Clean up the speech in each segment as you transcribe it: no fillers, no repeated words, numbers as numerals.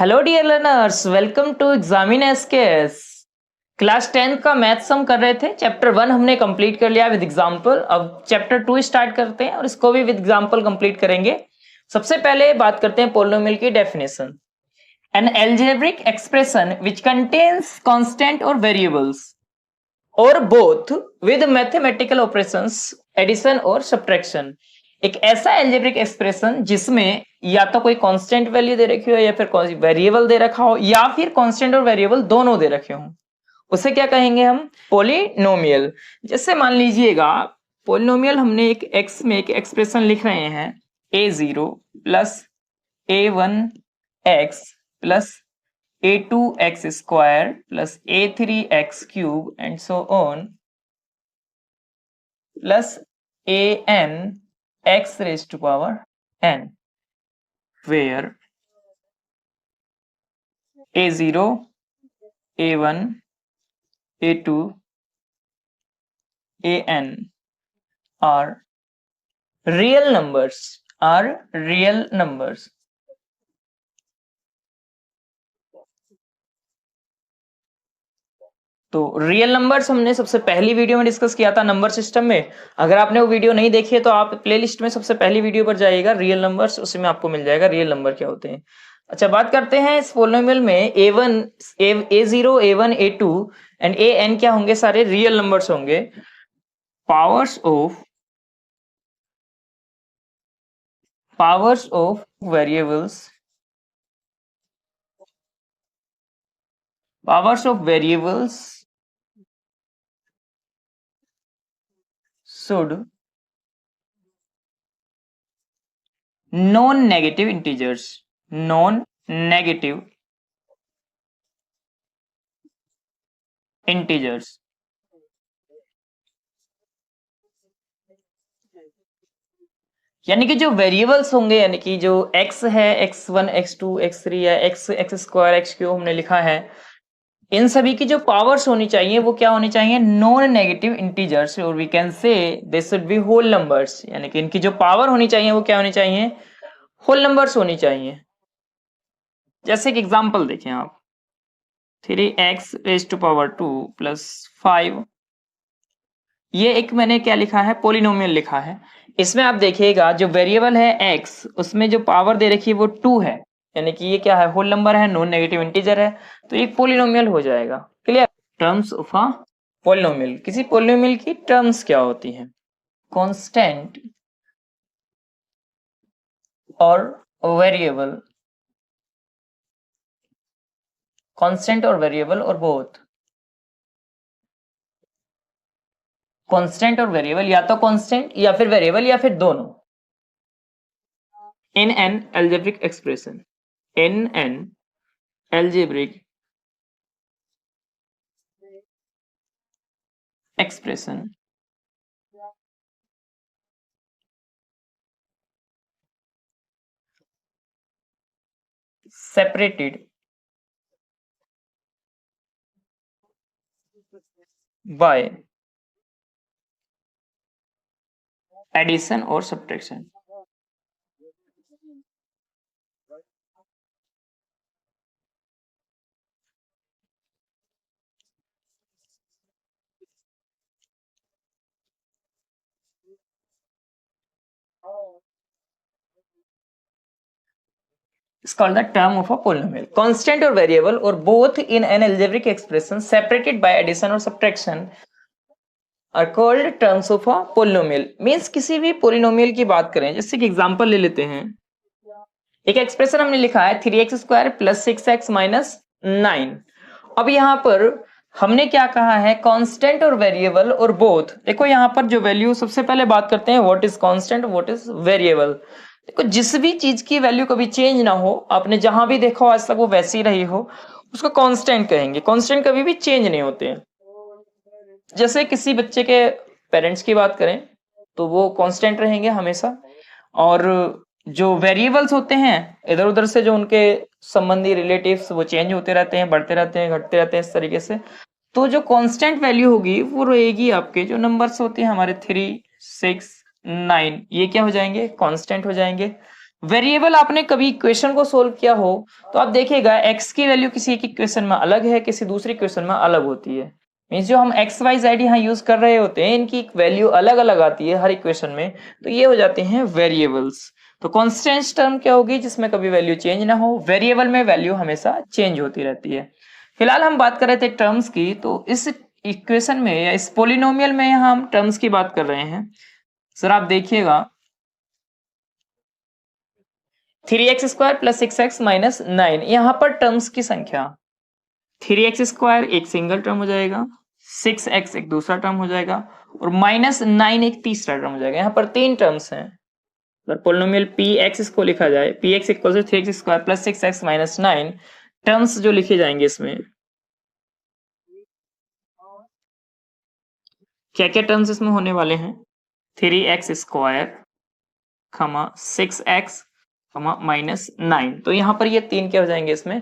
Hello dear learners, welcome to examine SKS. Class 10 का maths हम कर रहे थे। चैप्टर 1 हमने कंप्लीट कर लिया विद एग्जांपल। अब चैप्टर 2 स्टार्ट करते हैं और इसको भी विद एग्जांपल कंप्लीट करेंगे। सबसे पहले बात करते हैं पोलिनोमियल की definition. An algebraic expression which contains constant और वेरिएबल्स और both with mathematical operations addition और सब्ट्रैक्शन। एक ऐसा एल्जेब्रिक एक्सप्रेशन जिसमें या तो कोई कांस्टेंट वैल्यू दे रखी हो या फिर वेरिएबल दे रखा हो या फिर कांस्टेंट और वेरिएबल दोनों दे रखे हो, उसे क्या कहेंगे हम? पोलिनोमियल। जैसे मान लीजिएगा पोलिनोमियल हमने एक एक्स में एक एक्सप्रेशन लिख रहे हैं a0 plus a1x plus a2x square plus a3x cube and so on plus an x raised to power n, where a0, a1, a2, an are real numbers. तो रियल नंबर्स हमने सबसे पहली video में discuss किया था number system में। अगर आपने वो वीडियो नहीं देखी है तो आप प्लेलिस्ट में सबसे पहली वीडियो पर जाइएगा, रियल नंबर्स, उसमें आपको मिल जाएगा रियल नंबर क्या होते हैं। अच्छा, बात करते हैं इस पोलिनोमियल में a1, a0, a1, a2 and an क्या होंगे? सारे रियल नंबर्स होंगे। Powers of variables should non-negative integers यानी कि जो वेरिएबल्स होंगे, यानी कि जो x है, x1, x2, x3 या x स्क्वायर x क्यूब हमने लिखा है, इन सभी की जो पावर्स होनी चाहिए वो क्या होनी चाहिए? नॉन नेगेटिव इंटीजर्स, और we can say they should be whole numbers. यानी कि इनकी जो पावर होनी चाहिए वो क्या होनी चाहिए? होल नंबर्स होनी चाहिए। जैसे कि एग्जांपल देखें आप, 3x raise to power 2 plus 5, ये एक मैंने क्या लिखा है? पोलिनोमियल लिखा है। इसमें आप देखिएगा जो वेरिएबल है x, उसमें जो पावर दे रखी है वो 2 है, यानी कि ये क्या है? होल नंबर है, नॉन नेगेटिव इंटीजर है, तो एक पोलिनोमियल हो जाएगा। Clear? Terms of a polynomial, किसी पोलिनोमियल की टर्म्स क्या होती हैं? कांस्टेंट और वेरिएबल, कांस्टेंट और वेरिएबल और बोथ। कांस्टेंट और वेरिएबल, या तो कांस्टेंट या फिर वेरिएबल या फिर दोनों। in an algebraic expression separated by addition or subtraction. It's called the term of a polynomial. Constant or variable or both in an algebraic expression separated by addition or subtraction are called terms of a polynomial. Means किसी भी polynomial की बात करें, जैसे कि example ले लेते हैं, एक एक्सप्रेशन हमने लिखा है 3x square plus 6x minus 9। अब यहाँ पर हमने क्या कहा है? कांस्टेंट और वेरिएबल और बोथ। देखो यहाँ पर जो वैल्यू, सबसे पहले बात करते हैं what is constant, what is variable. देखो, जिस भी चीज की वैल्यू कभी चेंज ना हो, आपने जहां भी देखा हो आज तक वो वैसी रही हो, उसको कांस्टेंट कहेंगे। कांस्टेंट कभी भी चेंज नहीं होते हैं। जैसे किसी बच्चे के पेरेंट्स की बात करें तो वो कांस्टेंट रहेंगे हमेशा, और जो वेरिएबल्स होते हैं इधर उधर से जो उनके संबंधी रिलेटिव्स, वो चेंज होते रहते हैं, बढ़ते रहते हैं, घटते रहते हैं, इस तरीके से। तो जो कांस्टेंट वैल्यू होगी वो रहेगी आपके जो नंबर्स होते हैं हमारे 3, 6, 9, ये क्या हो जाएंगे? कांस्टेंट हो जाएंगे। वेरिएबल आपने कभी इक्वेशन को सोल्व किया हो तो आप देखिएगा एक्स की वैल्यू किसी एक इक्वेशन में अलग है, किसी दूसरी इक्वेशन में अलग होती है। मीन्स जो हम एक्स वाई जेड यहाँ यूज कर रहे होते हैं इनकी वैल्यू अलग अलग आती है हर इक्वेशन में, तो ये हो जाते हैं वेरिएबल्स। तो कॉन्स्टेंट टर्म क्या होगी? जिसमें कभी वैल्यू चेंज ना हो। वेरिएबल में वैल्यू हमेशा चेंज होती रहती है। फिलहाल हम बात कर रहे थे टर्म्स की, तो इस इक्वेशन में या इस पोलिनोमियल में यहाँ हम टर्म्स की बात कर रहे हैं। सर आप देखिएगा 3x² प्लस 6x माइनस 9, यहाँ पर टर्म्स की संख्या 3x² एक सिंगल टर्म हो जाएगा, 6x एक दूसरा टर्म हो जाएगा और माइनस 9 एक तीसरा टर्म हो जाएगा। यहाँ पर तीन टर्म्स हैं। अगर पोलिनोमियल px को लिखा जाए, px equal to 3x² plus 6x minus 9, terms जो लिखे जाएंगे इसमें क्या क्या टर्म्स इसमें होने वाले हैं? 3x² खमा 6x माइनस 9। तो यहाँ पर ये तीन क्या हो जाएंगे? इसमें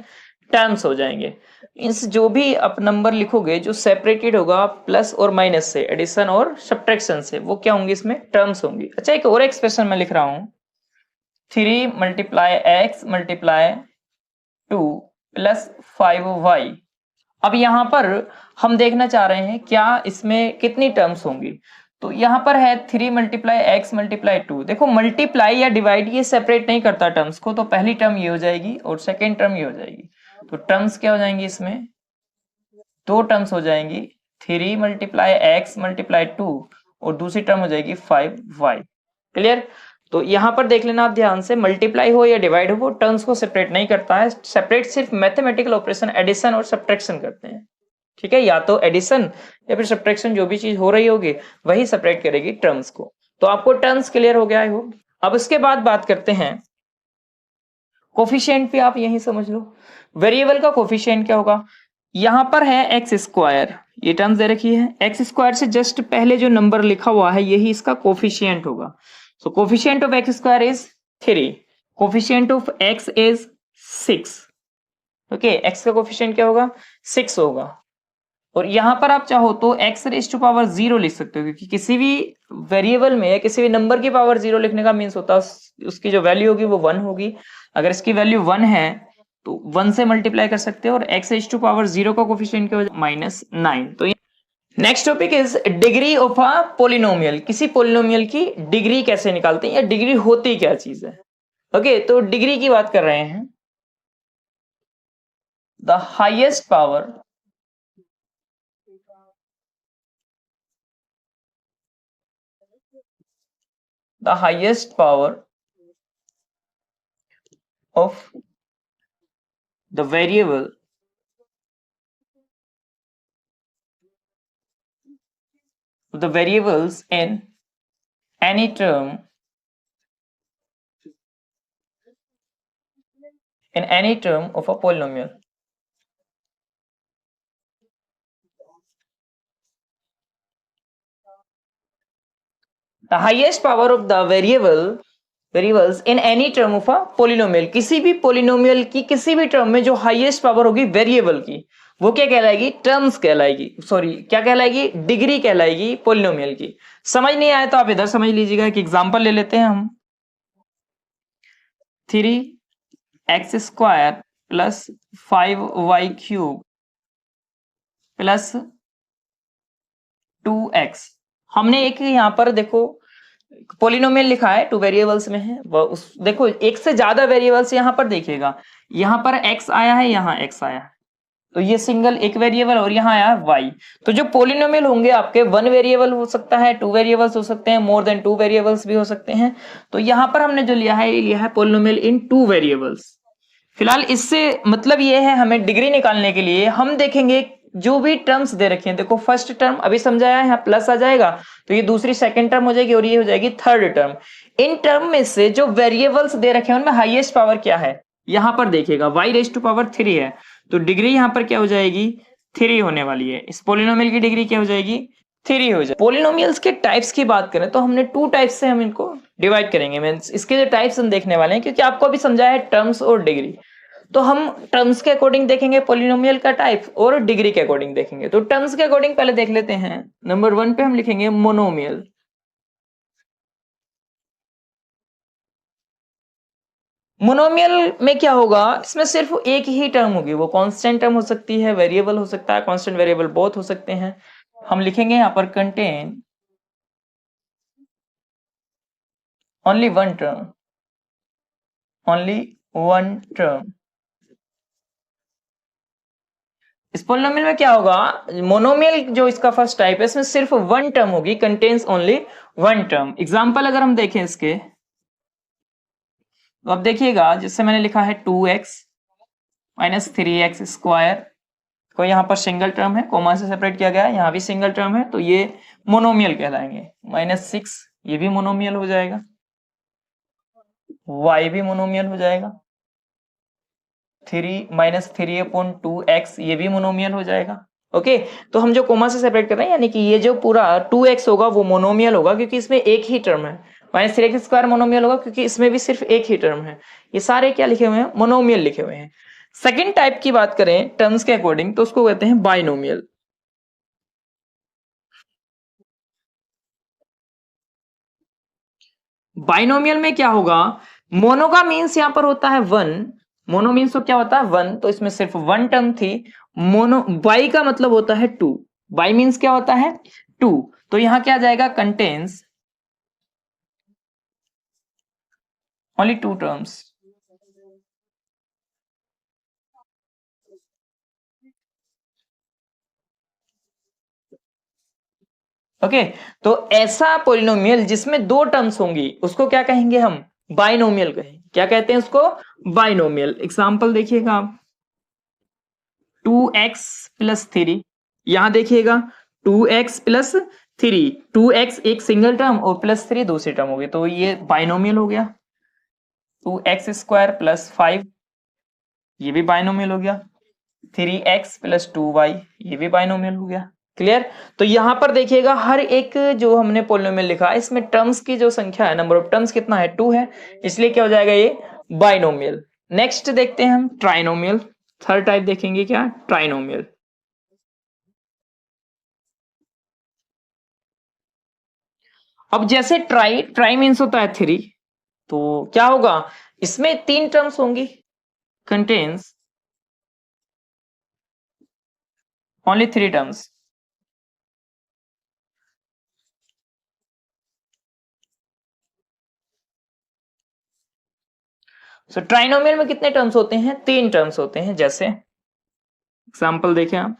टर्म्स हो जाएंगे। इस जो भी आप नंबर लिखोगे जो सेपरेटेड होगा प्लस और माइनस से, एडिशन और सब्ट्रैक्शन से, वो क्या होंगे? इसमें टर्म्स होंगी। अच्छा एक और एक्सप्रेशन मैं लिख रहा हूं, 3 multiply x multiply 2 plus 5y। अब यहाँ पर हम देखना चाह रहे हैं क्या इसमें कितनी टर्म्स होंगी। तो यहाँ पर है 3 मल्टीप्लाई एक्स मल्टीप्लाई 2। देखो मल्टीप्लाई या डिवाइड ये सेपरेट नहीं करता टर्म्स को, तो पहली टर्म ये हो जाएगी और सेकेंड टर्म ये हो जाएगी। तो टर्म्स क्या हो जाएंगी? इसमें दो टर्म्स हो जाएंगी, 3 मल्टीप्लाई एक्स मल्टीप्लाई 2 और दूसरी टर्म हो जाएगी 5y। क्लियर? तो यहाँ पर देख लेना आप ध्यान से, मल्टीप्लाई हो या डिवाइड हो वो टर्म्स को सेपरेट नहीं करता है। सेपरेट सिर्फ मैथमेटिकल ऑपरेशन एडिशन और सब्ट्रैक्शन करते हैं। ठीक है, या तो एडिशन या फिर सब्ट्रैक्शन, जो भी चीज हो रही होगी वही सेपरेट करेगी टर्म्स को। तो आपको टर्म्स क्लियर हो गया है। अब उसके बाद बात करते हैं कोफिशिएंट पे। आप यही समझ लो वेरिएबल का कोफिशिएंट क्या होगा। यहां पर है x², ये टर्म्स दे रखी है। x² से जस्ट पहले जो नंबर लिखा हुआ है यही इसका कोफिशिएंट होगा। So coefficient of x² is 3, coefficient of x is 6। Okay, x का कोफिशिएंट क्या होगा? 6 होगा। और यहां पर आप चाहो तो x⁻0 लिख सकते हो, क्योंकि किसी भी वेरिएबल में या किसी भी नंबर की पावर 0 लिखने का मीन्स होता है उसकी जो वैल्यू होगी वो 1 होगी। अगर इसकी वैल्यू 1 है तो 1 से मल्टीप्लाई कर सकते हो और x⁻0 का कोफिशिएंट क्या हो जाएगा? -9। तो next topic is degree of a polynomial. किसी पोलिनोमियल की डिग्री कैसे निकालते हैं या डिग्री होती क्या चीज है। ओके, तो डिग्री की बात कर रहे हैं। The highest power of the variables in any term of a polynomial. The highest power of the variables in any term of a polynomial, किसी भी polynomial की किसी भी term में जो highest power होगी variable की वो क्या कहलाएगी? टर्म्स कहलाएगी। सॉरी, क्या कहलाएगी? डिग्री कहलाएगी पोलिनोमियल की। समझ नहीं आया तो आप इधर समझ लीजिएगा। एक एग्जांपल ले लेते हैं हम, 3x² plus 5y³ plus 2x। हमने एक यहाँ पर देखो पोलिनोमियल लिखा है, 2 वेरिएबल्स में है। उस देखो एक से ज्यादा वेरिएबल्स यहाँ पर देखिएगा, यहाँ पर x आया है, यहाँ x आया है, तो ये सिंगल एक वेरिएबल और यहाँ आया y। तो जो पोलिनोमियल होंगे आपके 1 वेरिएबल हो सकता है, 2 वेरिएबल्स हो सकते हैं, मोर देन 2 वेरिएबल्स भी हो सकते हैं। तो यहाँ पर हमने जो लिया है पोलिनोमियल इन 2 वेरिएबल्स। फिलहाल इससे मतलब ये है, हमें डिग्री निकालने के लिए हम देखेंगे जो भी टर्म्स दे रखे हैं। देखो फर्स्ट टर्म अभी समझाया, यहाँ प्लस आ जाएगा तो ये दूसरी सेकंड टर्म हो जाएगी और ये हो जाएगी थर्ड टर्म। इन टर्म में से जो वेरिएबल्स दे रखे हैं उनमें हाईएस्ट पावर क्या है, यहाँ पर देखिएगा y⁻3 है, तो डिग्री यहाँ पर क्या हो जाएगी? 3 होने वाली है। इस पोलिनोमियल की डिग्री क्या हो जाएगी? 3 हो जाए। पोलिनोमियल्स के टाइप्स की बात करें तो हमने 2 टाइप्स से हम इनको डिवाइड करेंगे। मींस इसके जो टाइप्स हम देखने वाले हैं, क्योंकि आपको अभी समझाया है टर्म्स और डिग्री, तो हम टर्म्स के अकॉर्डिंग देखेंगे पोलिनोमियल का टाइप और डिग्री के अकॉर्डिंग देखेंगे। तो टर्म्स के अकॉर्डिंग पहले देख लेते हैं। नंबर 1 पे हम लिखेंगे मोनोमियल। मोनोमियल में क्या होगा, इसमें सिर्फ एक ही टर्म होगी, वो कांस्टेंट टर्म हो सकती है, वेरिएबल हो सकता है, कांस्टेंट वेरिएबल बोथ हो सकते हैं। हम लिखेंगे यहां पर contain only one term, only one term. इस पोलिनोमियल में क्या होगा, मोनोमियल जो इसका फर्स्ट टाइप है इसमें सिर्फ वन टर्म होगी, contains only one term. Example अगर हम देखें इसके, तो अब देखिएगा, जिससे मैंने लिखा है 2x माइनस 3x स्क्वायर, को यहाँ पर सिंगल टर्म है, कोमा से सेपरेट किया गया है, यहाँ भी सिंगल टर्म है, तो ये मोनोमियल कहलाएंगे। -6 ये भी मोनोमियल हो जाएगा, y भी मोनोमियल हो जाएगा, 3 - 3/2x ये भी मोनोमियल हो जाएगा। ओके, तो हम जो कोमा से सेपरेट कर रहे हैं, यानी कि ये जो पूरा 2x होगा वो मोनोमियल होगा क्योंकि इसमें एक ही टर्म है। -3x स्क्वायर मोनोमियल होगा क्योंकि इसमें भी सिर्फ एक ही टर्म है। ये सारे क्या लिखे हुए हैं, मोनोमियल लिखे हुए हैं। सेकेंड टाइप की बात करें टर्म्स के अकॉर्डिंग, तो उसको कहते हैं बाइनोमियल। बाइनोमियल में क्या होगा, मोनो का मीन्स यहां पर होता है वन, मोनो मीन्स तो क्या होता है वन, तो इसमें सिर्फ वन टर्म थी। मोनो बाई का मतलब होता है टू, बाई मीन्स क्या होता है टू, तो यहां क्या आ जाएगा, contains only two terms. Okay, तो ऐसा पोलिनोमियल जिसमें दो टर्म्स होंगी उसको क्या कहेंगे हम, बाइनोमियल कहेंगे। क्या कहते हैं उसको, बाइनोमियल। एग्जांपल देखिएगा आप, 2x+3, यहां देखिएगा 2x+3, 2x एक सिंगल टर्म और +3 दूसरी टर्म हो गई, तो ये बाइनोमियल हो गया। 2x² + 5 ये भी बाइनोमियल हो गया, 3x + 2y ये भी बाइनोमियल हो गया। क्लियर। तो यहां पर देखिएगा हर एक जो हमने पोलिनोमियल लिखा इसमें टर्म्स की जो संख्या है, नंबर ऑफ टर्म्स कितना है, 2 है, इसलिए क्या हो जाएगा ये बाइनोमियल। नेक्स्ट देखते हैं हम ट्राइनोमियल। थर्ड टाइप देखेंगे क्या, ट्राइनोमियल। अब जैसे ट्राई, ट्राई मीन्स होता है 3, तो क्या होगा, इसमें 3 टर्म्स होंगी, कंटेन्स ओनली 3 टर्म्स। सो ट्राइनोमियल में कितने टर्म्स होते हैं, 3 टर्म्स होते हैं। जैसे एग्जांपल देखें आप,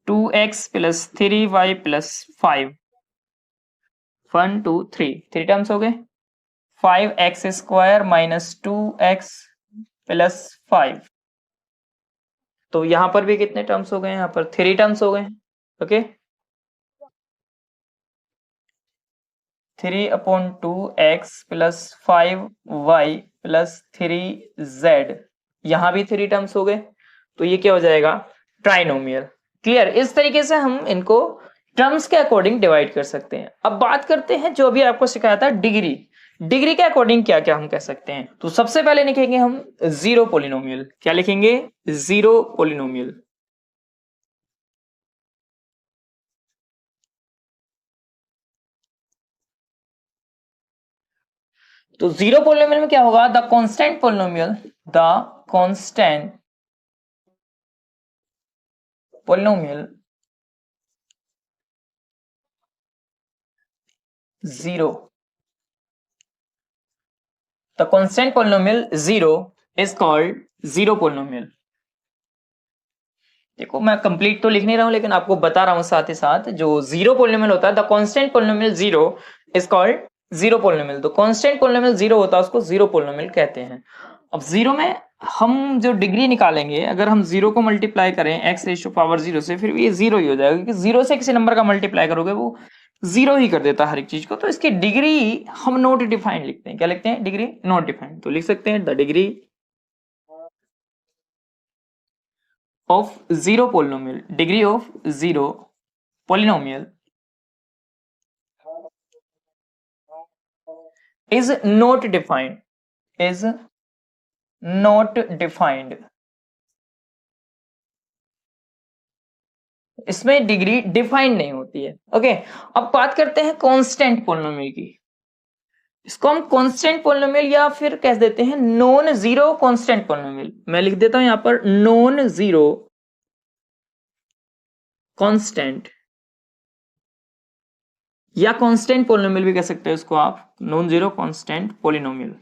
2x + 3y + 5, 1 2 3 3 टर्म्स हो गए। 5x² - 2x + 5, तो यहां पर भी कितने टर्म्स हो गए, यहां पर 3 टर्म्स हो गए। ओके, 3/2x + 5y + 3z, यहां भी 3 टर्म्स हो गए, तो ये क्या हो जाएगा, ट्राइनोमियल। क्लियर। इस तरीके से हम इनको टर्म्स के अकॉर्डिंग डिवाइड कर सकते हैं। अब बात करते हैं जो अभी आपको सिखाया था डिग्री, डिग्री के अकॉर्डिंग क्या क्या हम कह सकते हैं। तो सबसे पहले लिखेंगे हम जीरो पोलिनोमियल। क्या लिखेंगे, जीरो पोलिनोमियल। तो जीरो पोलिनोमियल में क्या होगा, the constant polynomial, the constant polynomial zero, the constant polynomial zero is called zero polynomial. देखो मैं कंप्लीट तो लिख नहीं रहा हूं, लेकिन आपको बता रहा हूं साथ ही साथ, जो जीरो पोलिनोमियल होता है, the constant polynomial zero is called zero polynomial. तो कांस्टेंट पोलिनोमियल जीरो होता है उसको जीरो पोलिनोमियल कहते हैं। अब जीरो में हम जो डिग्री निकालेंगे, अगर हम जीरो को मल्टीप्लाई करें x⁻⁴ से, फिर भी ये जीरो ही हो जाएगा, क्योंकि जीरो से किसी नंबर का मल्टीप्लाई करोगे वो जीरो ही कर देता है हर एक चीज को। तो इसकी डिग्री हम नॉट डिफाइंड लिखते हैं। क्या लिखते हैं, डिग्री नॉट डिफाइंड। तो लिख सकते हैं the degree of zero polynomial, degree of zero polynomial is not defined, is not defined। इसमें डिग्री डिफाइन नहीं होती है। ओके, अब बात करते हैं कांस्टेंट पोलिनोमियल की। इसको हम कांस्टेंट पोलिनोमियल या फिर कह देते हैं नॉन जीरो कांस्टेंट पोलिनोमियल। मैं लिख देता हूं यहां पर नॉन जीरो कांस्टेंट या कांस्टेंट पोलिनोमियल भी कह सकते हैं इसको आप, non zero constant polynomial.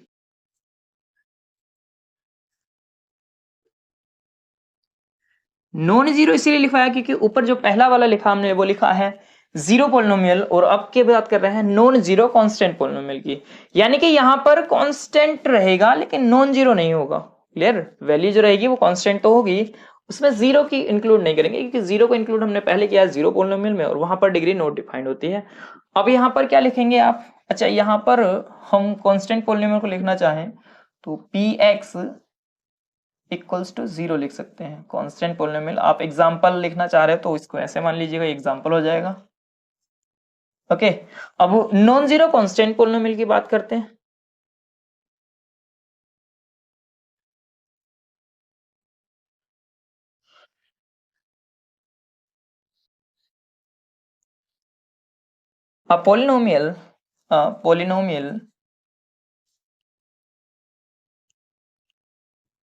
Non zero इसीलिए लिखवाया क्योंकि ऊपर जो पहला वाला लिखा हमने वो लिखा है जीरो पोलिनोमियल, और अब की बात कर रहे हैं नॉन जीरो कांस्टेंट पोलिनोमियल की, यानी कि यहां पर कांस्टेंट रहेगा लेकिन नॉन जीरो नहीं होगा। क्लियर, वैल्यू जो रहेगी वो कांस्टेंट तो होगी, उसमें जीरो की इंक्लूड नहीं करेंगे क्योंकि जीरो को इंक्लूड हमने पहले किया जीरो पोलिनोमियल में और वहां पर डिग्री नॉट डिफाइंड होती है। अब यहां पर क्या लिखेंगे आप, अच्छा यहां पर हम कांस्टेंट पोलिनोमियल को लिखना चाहें तो p x equals to zero लिख सकते हैं कांस्टेंट पोलिनोमियल। आप एग्जांपल लिखना चाह रहे हो तो इसको ऐसे मान लीजिएगा, एग्जांपल हो जाएगा। ओके, अब नॉन जीरो कांस्टेंट पोलिनोमियल की बात करते हैं। Polynomial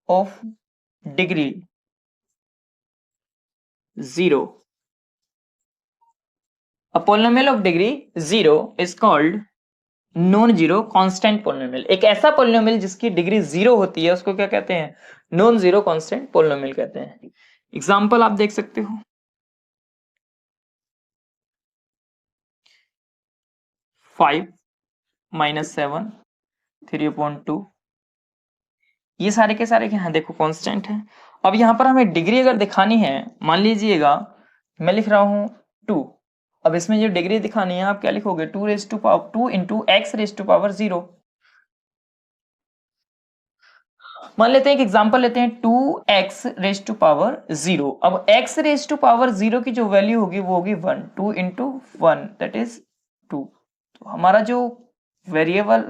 of degree zero, a polynomial of degree zero is called non zero constant polynomial. एक ऐसा पोलिनोमियल जिसकी डिग्री जीरो होती है उसको क्या कहते हैं, नॉन जीरो कांस्टेंट पोलिनोमियल कहते हैं। एग्जांपल आप देख सकते हो, 5 माइनस 7 3/2, ये सारे के सारे यहाँ देखो कांस्टेंट है। अब यहाँ पर हमें डिग्री अगर दिखानी है, मान लीजिएगा मैं लिख रहा हूं 2, अब इसमें जो डिग्री दिखानी है आप क्या लिखोगे, 2 into x raise to power 0। मान लेते हैं एक एग्जांपल लेते हैं 2x रेज टू पावर 0। अब x रेज टू पावर 0 की जो वैल्यू होगी वो होगी 1, 2 इंटू 1 दैट इज 2। तो हमारा जो वेरिएबल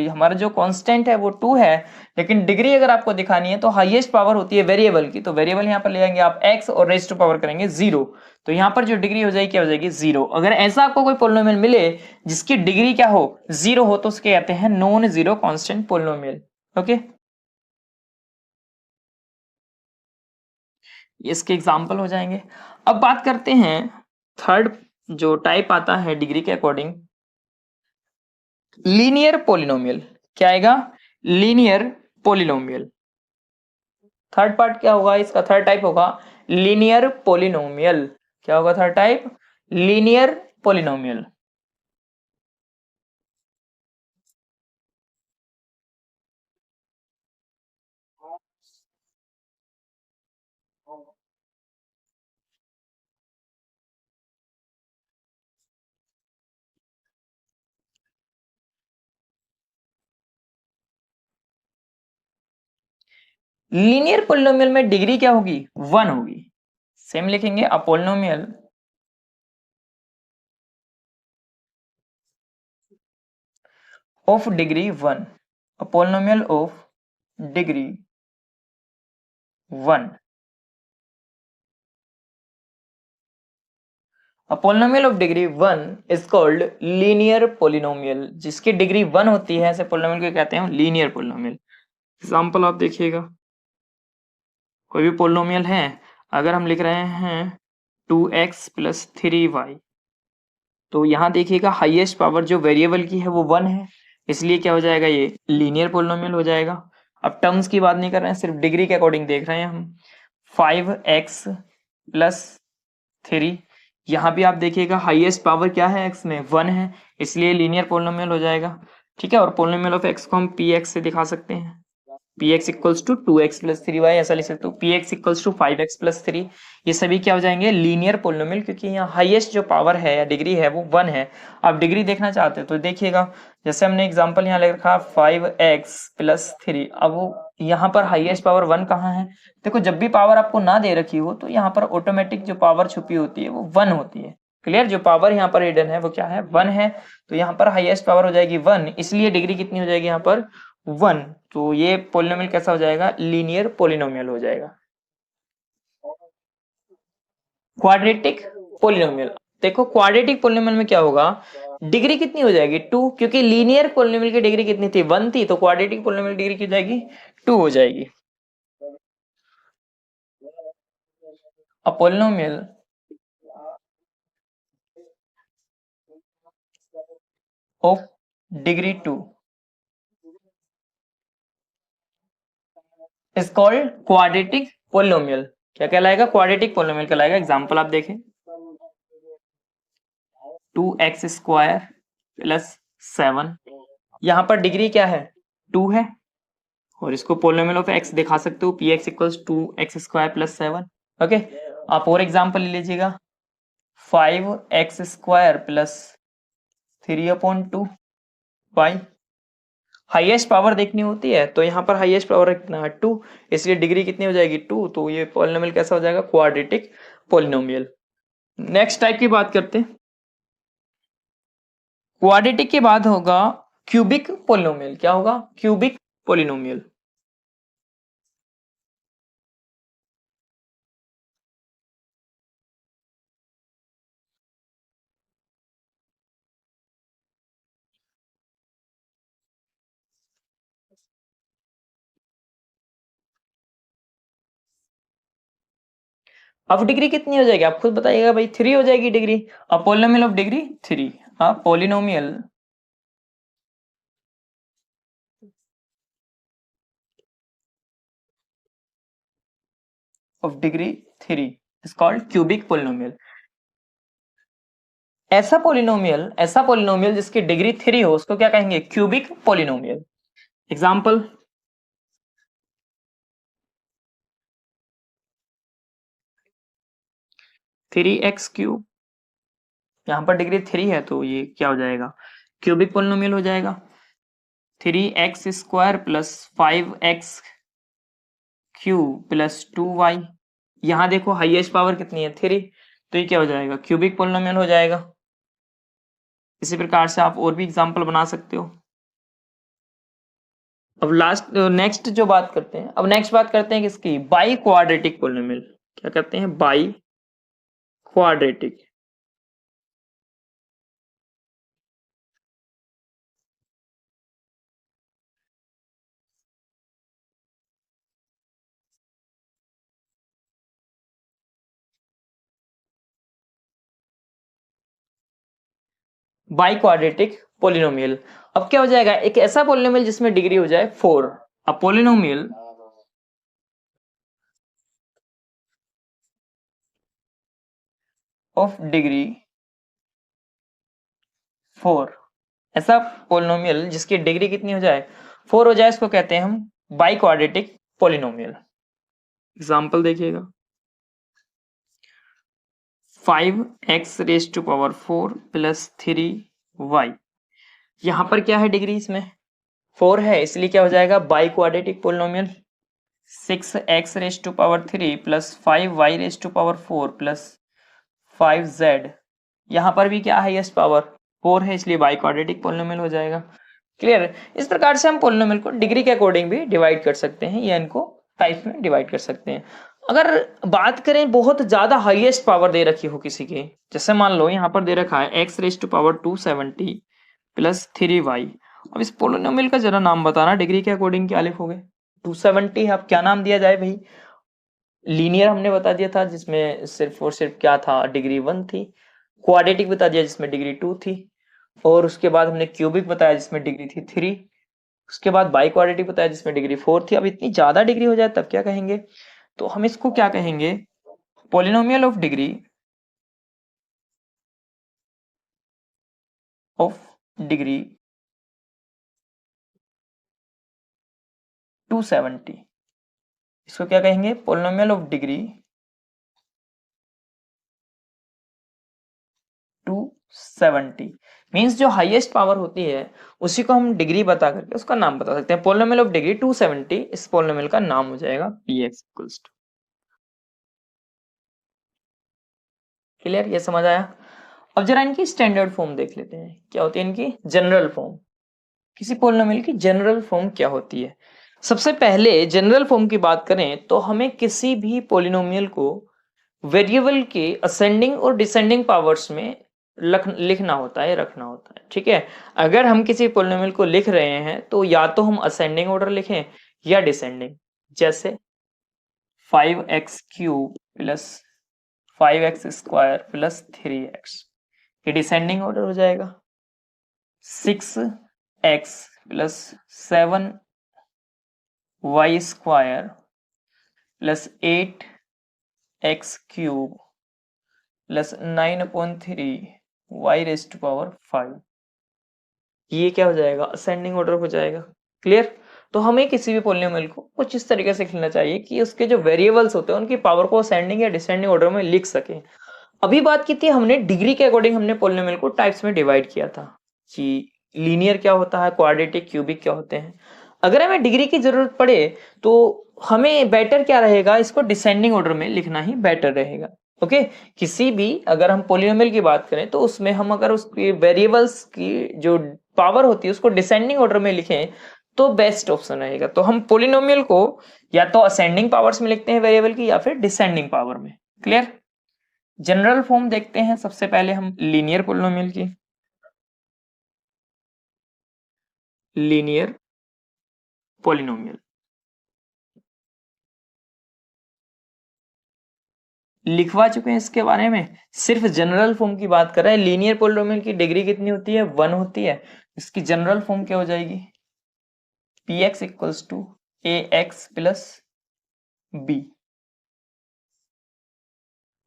हमारा जो कांस्टेंट है वो 2 है, लेकिन डिग्री अगर आपको दिखानी है तो हाईएस्ट पावर होती है वेरिएबल की, तो वेरिएबल यहाँ पर ले आएंगे आप x और रेज टू पावर करेंगे 0, तो यहाँ पर जो डिग्री हो जाएगी क्या हो जाएगी 0। अगर ऐसा आपको कोई पोलिनोमियल मिले जिसकी डिग्री क्या हो 0 हो तो उसके कहते हैं non zero constant polynomial. Okay, इसके एग्जाम्पल हो जाएंगे। अब बात करते हैं थर्ड जो टाइप आता है डिग्री के अकॉर्डिंग, लीनियर पोलिनोमियल। क्या आएगा, लीनियर पोलिनोमियल। थर्ड पार्ट क्या होगा इसका, थर्ड टाइप होगा लीनियर पोलिनोमियल। क्या होगा third type, linear polynomial. Linear polynomial में डिग्री क्या होगी 1 होगी। सेम लिखेंगे, a polynomial of degree 1, a polynomial of degree 1, a polynomial of degree 1 is called linear polynomial. जिसकी डिग्री 1 होती है ऐसे पोलिनोमियल को कहते हैं लीनियर पोलिनोमियल। एग्जांपल आप देखिएगा, कोई भी पोलिनोमियल है, अगर हम लिख रहे हैं 2x प्लस 3y, तो यहाँ देखिएगा हाईएस्ट पावर जो वेरिएबल की है वो 1 है, इसलिए क्या हो जाएगा ये लीनियर पोलिनोमियल हो जाएगा। अब टर्म्स की बात नहीं कर रहे हैं, सिर्फ डिग्री के अकॉर्डिंग देख रहे हैं हम। 5x प्लस 3, यहाँ भी आप देखिएगा हाईएस्ट पावर क्या है x में 1 है, इसलिए लीनियर पोलिनोमियल हो जाएगा। ठीक है, और पोलिनोमियल ऑफ x को हम px से दिखा सकते हैं, px equals to 2x plus 3y, ऐसा लिख सकते हो px equals to 5x plus 3। ये सभी क्या हो जाएंगे लीनियर पोलिनोमियल, क्योंकि यहाँ हाईएस्ट जो पावर है या डिग्री है वो 1 है। आप डिग्री देखना चाहते हो तो देखिएगा, जैसे हमने एग्जांपल यहाँ ले रखा 5x प्लस 3, अब वो यहाँ पर हाईएस्ट पावर 1 कहाँ है, देखो जब भी पावर आपको ना दे रखी हो तो यहाँ पर ऑटोमेटिक जो पावर छुपी होती है वो 1 होती है। क्लियर, जो पावर यहाँ पर हिडन है वो क्या है 1 है, तो यहाँ पर हाईएस्ट पावर हो जाएगी 1, इसलिए डिग्री कितनी हो जाएगी यहाँ पर 1। तो ये पोलिनोमियल कैसा हो जाएगा, लीनियर पोलिनोमियल हो जाएगा। क्वाड्रेटिक पोलिनोमियल, देखो क्वाड्रेटिक पोलिनोमियल में क्या होगा, डिग्री कितनी हो जाएगी 2, क्योंकि लीनियर पोलिनोमियल की डिग्री कितनी थी 1 थी, तो क्वाड्रेटिक पोलिनोमियल डिग्री कितनी हो जाएगी 2 हो जाएगी। A polynomial of degree 2 is called quadratic polynomial. क्या कहलाएगा, क्वाड्रेटिक पोलिनोमियल कहलाएगा। एग्जांपल आप देखें, 2x² प्लस 7, यहां पर डिग्री क्या है 2 है, और इसको पोलिनोमियल ऑफ x दिखा सकते हो, px equals 2x² plus 7। Okay, आप और एग्जांपल ले लीजिएगा, 5x² plus 3/2 y। Highest power देखनी होती है तो यहाँ पर हाईएस्ट पावर कितना है 2, इसलिए डिग्री कितनी हो जाएगी 2, तो ये पोलिनोमियल कैसा हो जाएगा, क्वाड्रेटिक पोलिनोमियल। नेक्स्ट टाइप की बात करते हैं, क्वाड्रेटिक के बाद होगा क्यूबिक पोलिनोमियल। क्या होगा, क्यूबिक पोलिनोमियल। अब डिग्री कितनी हो जाएगी आप खुद बताइएगा भाई, 3 हो जाएगी degree. A polynomial of degree 3, a polynomial of degree 3 is called cubic polynomial. ऐसा पोलिनोमियल जिसकी डिग्री 3 हो उसको क्या कहेंगे, क्यूबिक पोलिनोमियल। एग्जाम्पल, 3x³ यहां पर डिग्री 3 है तो ये क्या हो जाएगा, क्यूबिक पोलिनोमियल हो जाएगा। 3x² plus 5x³ plus 2y, यहां देखो हाईएस्ट पावर कितनी है 3, तो ये क्या हो जाएगा, क्यूबिक पोलिनोमियल हो जाएगा। इसी प्रकार से आप और भी एग्जांपल बना सकते हो। अब नेक्स्ट जो बात करते हैं, अब नेक्स्ट बात करते हैं किसकी, बाई क्वाड्रेटिक पोलिनोमियल। क्या करते हैं, by quadratic. By quadratic polynomial. अब क्या हो जाएगा, एक ऐसा पोलिनोमियल जिसमें डिग्री हो जाए 4, अ पोलिनोमियल ऑफ डिग्री 4, ऐसा पोलिनोमियल जिसकी डिग्री कितनी हो जाए 4 हो जाए, इसको कहते हैं हम बाई क्वाड्रेटिक पोलिनोमियल। एग्जाम्पल देखिएगा, 5x⁴ प्लस 3y, यहां पर क्या है डिग्री, इसमें 4 है, इसलिए क्या हो जाएगा by quadratic polynomial. 6x⁴ plus 5y⁴ plus 5z, यहां पर भी क्या हाईएस्ट पावर 4 है, इसलिए बाई क्वाड्रेटिक पोलिनोमियल हो जाएगा। क्लियर। इस प्रकार से हम पोलिनोमियल को डिग्री के अकॉर्डिंग भी डिवाइड कर सकते हैं या इनको टाइप्स में डिवाइड कर सकते हैं। अगर बात करें बहुत ज्यादा हाईएस्ट पावर दे रखी हो किसी की, जैसे मान लो यहाँ पर दे रखा है x⁻² प्लस 3y, अब इस पोलिनोमियल का जरा नाम बताना डिग्री के अकॉर्डिंग क्या लिखोगे। 270 है, अब क्या नाम दिया जाए भाई, लीनियर हमने बता दिया था जिसमें सिर्फ और सिर्फ क्या था, डिग्री 1 थी। क्वाड्रेटिक बता दिया जिसमें डिग्री 2 थी, और उसके बाद हमने क्यूबिक बताया जिसमें डिग्री थी 3, उसके बाद बाई क्वाड्रेटिक बताया जिसमें डिग्री 4 थी। अब इतनी ज्यादा डिग्री हो जाए तब क्या कहेंगे, तो हम इसको क्या कहेंगे, polynomial of degree of degree 270, इसको क्या कहेंगे, पोलिनोमियल ऑफ डिग्री 270। मींस जो हाईएस्ट पावर होती है उसी को हम डिग्री बता करके उसका नाम बता सकते हैं। पोलिनोमियल ऑफ डिग्री 270, इस पोलिनोमियल का नाम हो जाएगा px इक्वल्स टू। क्लियर, ये समझ आया। अब जरा इनकी स्टैंडर्ड फॉर्म देख लेते हैं, क्या होती है इनकी जनरल फॉर्म। किसी पोलिनोमियल की जनरल फॉर्म क्या होती है। सबसे पहले जनरल फॉर्म की बात करें तो हमें किसी भी पोलिनोमियल को वेरिएबल के असेंडिंग और डिसेंडिंग पावर्स में लिखना होता है, रखना होता है, ठीक है। अगर हम किसी पोलिनोमियल को लिख रहे हैं तो या तो हम असेंडिंग ऑर्डर लिखें या डिसेंडिंग, जैसे 5x cube plus 5x square plus 3x, ये डिसेंडिंग ऑर्डर हो जाएगा। 6x plus 7y square plus 8x cube plus 9/3 y raise to power 5, ये क्या हो जाएगा, असेंडिंग ऑर्डर हो जाएगा। क्लियर। तो हमें किसी भी पोलिनोमियल को कुछ इस तरीके से लिखना चाहिए कि उसके जो वेरिएबल्स होते हैं उनकी पावर को असेंडिंग या डिसेंडिंग ऑर्डर में लिख सके। अभी बात की थी हमने डिग्री के अकॉर्डिंग, हमने पोलिनोमियल को टाइप्स में डिवाइड किया था कि लीनियर क्या होता है, क्वाड्रेटिक, क्यूबिक क्या होते हैं। अगर हमें डिग्री की जरूरत पड़े तो हमें बेटर क्या रहेगा, इसको डिसेंडिंग ऑर्डर में लिखना ही बेटर रहेगा। ओके। किसी भी अगर हम पोलिनोमियल की बात करें तो उसमें हम अगर उसके वेरिएबल्स की जो पावर होती है उसको डिसेंडिंग ऑर्डर में लिखें तो बेस्ट ऑप्शन रहेगा। तो हम पोलिनोमियल को या तो असेंडिंग पावर्स में लिखते हैं वेरिएबल की या फिर डिसेंडिंग पावर में। क्लियर। जनरल फॉर्म देखते हैं सबसे पहले हम लीनियर पोलिनोमियल की। लीनियर पोलिनोमियल लिखवा चुके हैं इसके बारे में, सिर्फ जनरल फॉर्म की बात कर रहे हैं। लीनियर पोलिनोमियल की डिग्री कितनी होती है, 1 होती है। इसकी जनरल फॉर्म क्या हो जाएगी, px equals to ax plus b,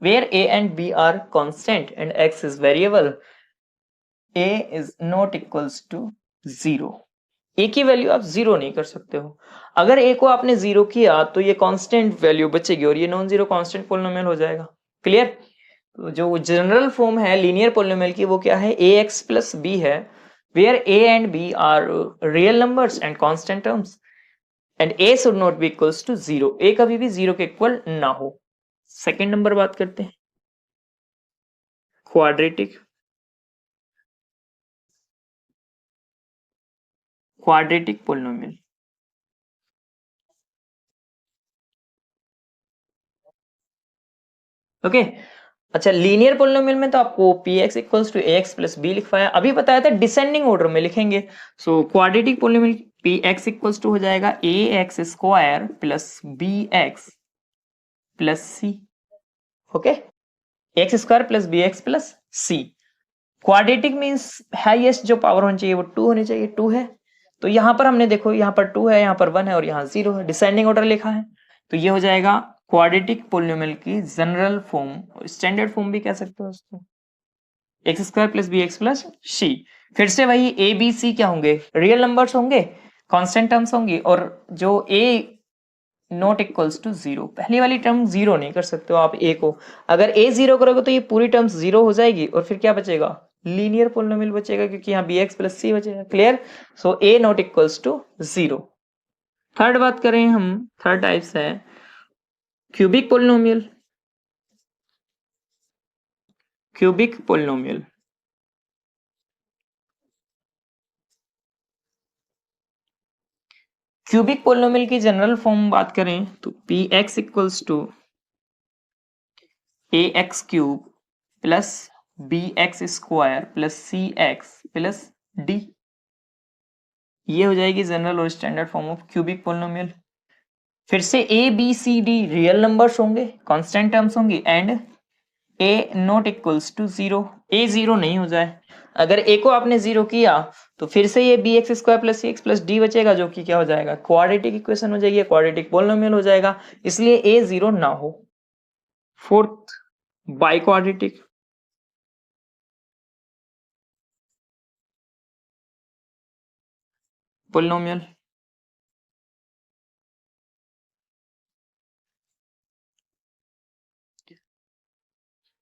where a and b are constant and x is variable, a is not equals to 0। a की वैल्यू आप 0 नहीं कर सकते हो। अगर a को आपने 0 किया तो ये कांस्टेंट वैल्यू बचेगी और ये नॉन जीरो कांस्टेंट पोलिनोमियल हो जाएगा। क्लियर। तो जो जनरल फॉर्म है लीनियर पोलिनोमियल की वो क्या है, ax प्लस b है, where a and b are real numbers and constant terms and a should not be equals to 0। a कभी भी 0 के इक्वल ना हो। सेकेंड नंबर बात करते हैं क्वाड्रेटिक। Quadratic polynomial, okay. अच्छा, लीनियर पोलिनोमियल में तो आपको px equals to ax plus b लिखवाया, अभी बताया था डिसेंडिंग ऑर्डर में लिखेंगे। So quadratic polynomial px equals to हो जाएगा ax square plus bx plus c। Okay, x square plus bx plus c। Quadratic means highest जो पावर होनी चाहिए वो 2 होनी चाहिए, 2 है। तो यहां पर हमने देखो, यहाँ पर 2 है, यहाँ पर 1 है और यहाँ 0 है, डिसेंडिंग ऑर्डर लिखा है। तो ये हो जाएगा क्वाड्रेटिक पोलिनोमियल की जनरल फॉर्म, स्टैंडर्ड फॉर्म भी कह सकते हो उसको, X square plus B x plus C. फिर से वही ए बी सी क्या होंगे, रियल नंबर्स होंगे, कांस्टेंट टर्म्स होंगी, और जो ए नॉट इक्वल्स टू 0, पहली वाली टर्म 0 नहीं कर सकते हो आप ए को। अगर ए 0 करोगे तो ये पूरी टर्म्स 0 हो जाएगी और फिर क्या बचेगा, लीनियर पोलिनोमियल बचेगा, क्योंकि यहाँ बी एक्स प्लस सी बचेगा। Clear. So a not equals to 0। Third बात करें हम, थर्ड टाइप्स है cubic polynomial. Cubic polynomial, cubic polynomial की जनरल फॉर्म बात करें तो p x equals to A x cube plus B x square plus C x plus d, ये हो जाएगी जनरल और standard form of cubic polynomial. फिर से a B C d real numbers होंगे, कांस्टेंट टर्म्स होंगी, and A not equals to 0, ए 0 नहीं हो जाए। अगर ए को आपने 0 किया तो फिर से ये बी एक्स स्क्वायर प्लस सी एक्स प्लस डी बचेगा, जो कि क्या हो जाएगा, क्वाड्रेटिक इक्वेशन हो जाएगी, क्वाड्रेटिक पोलिनोमियल हो जाएगा, इसलिए ए 0 ना हो। Fourth, biquadratic. Polynomial,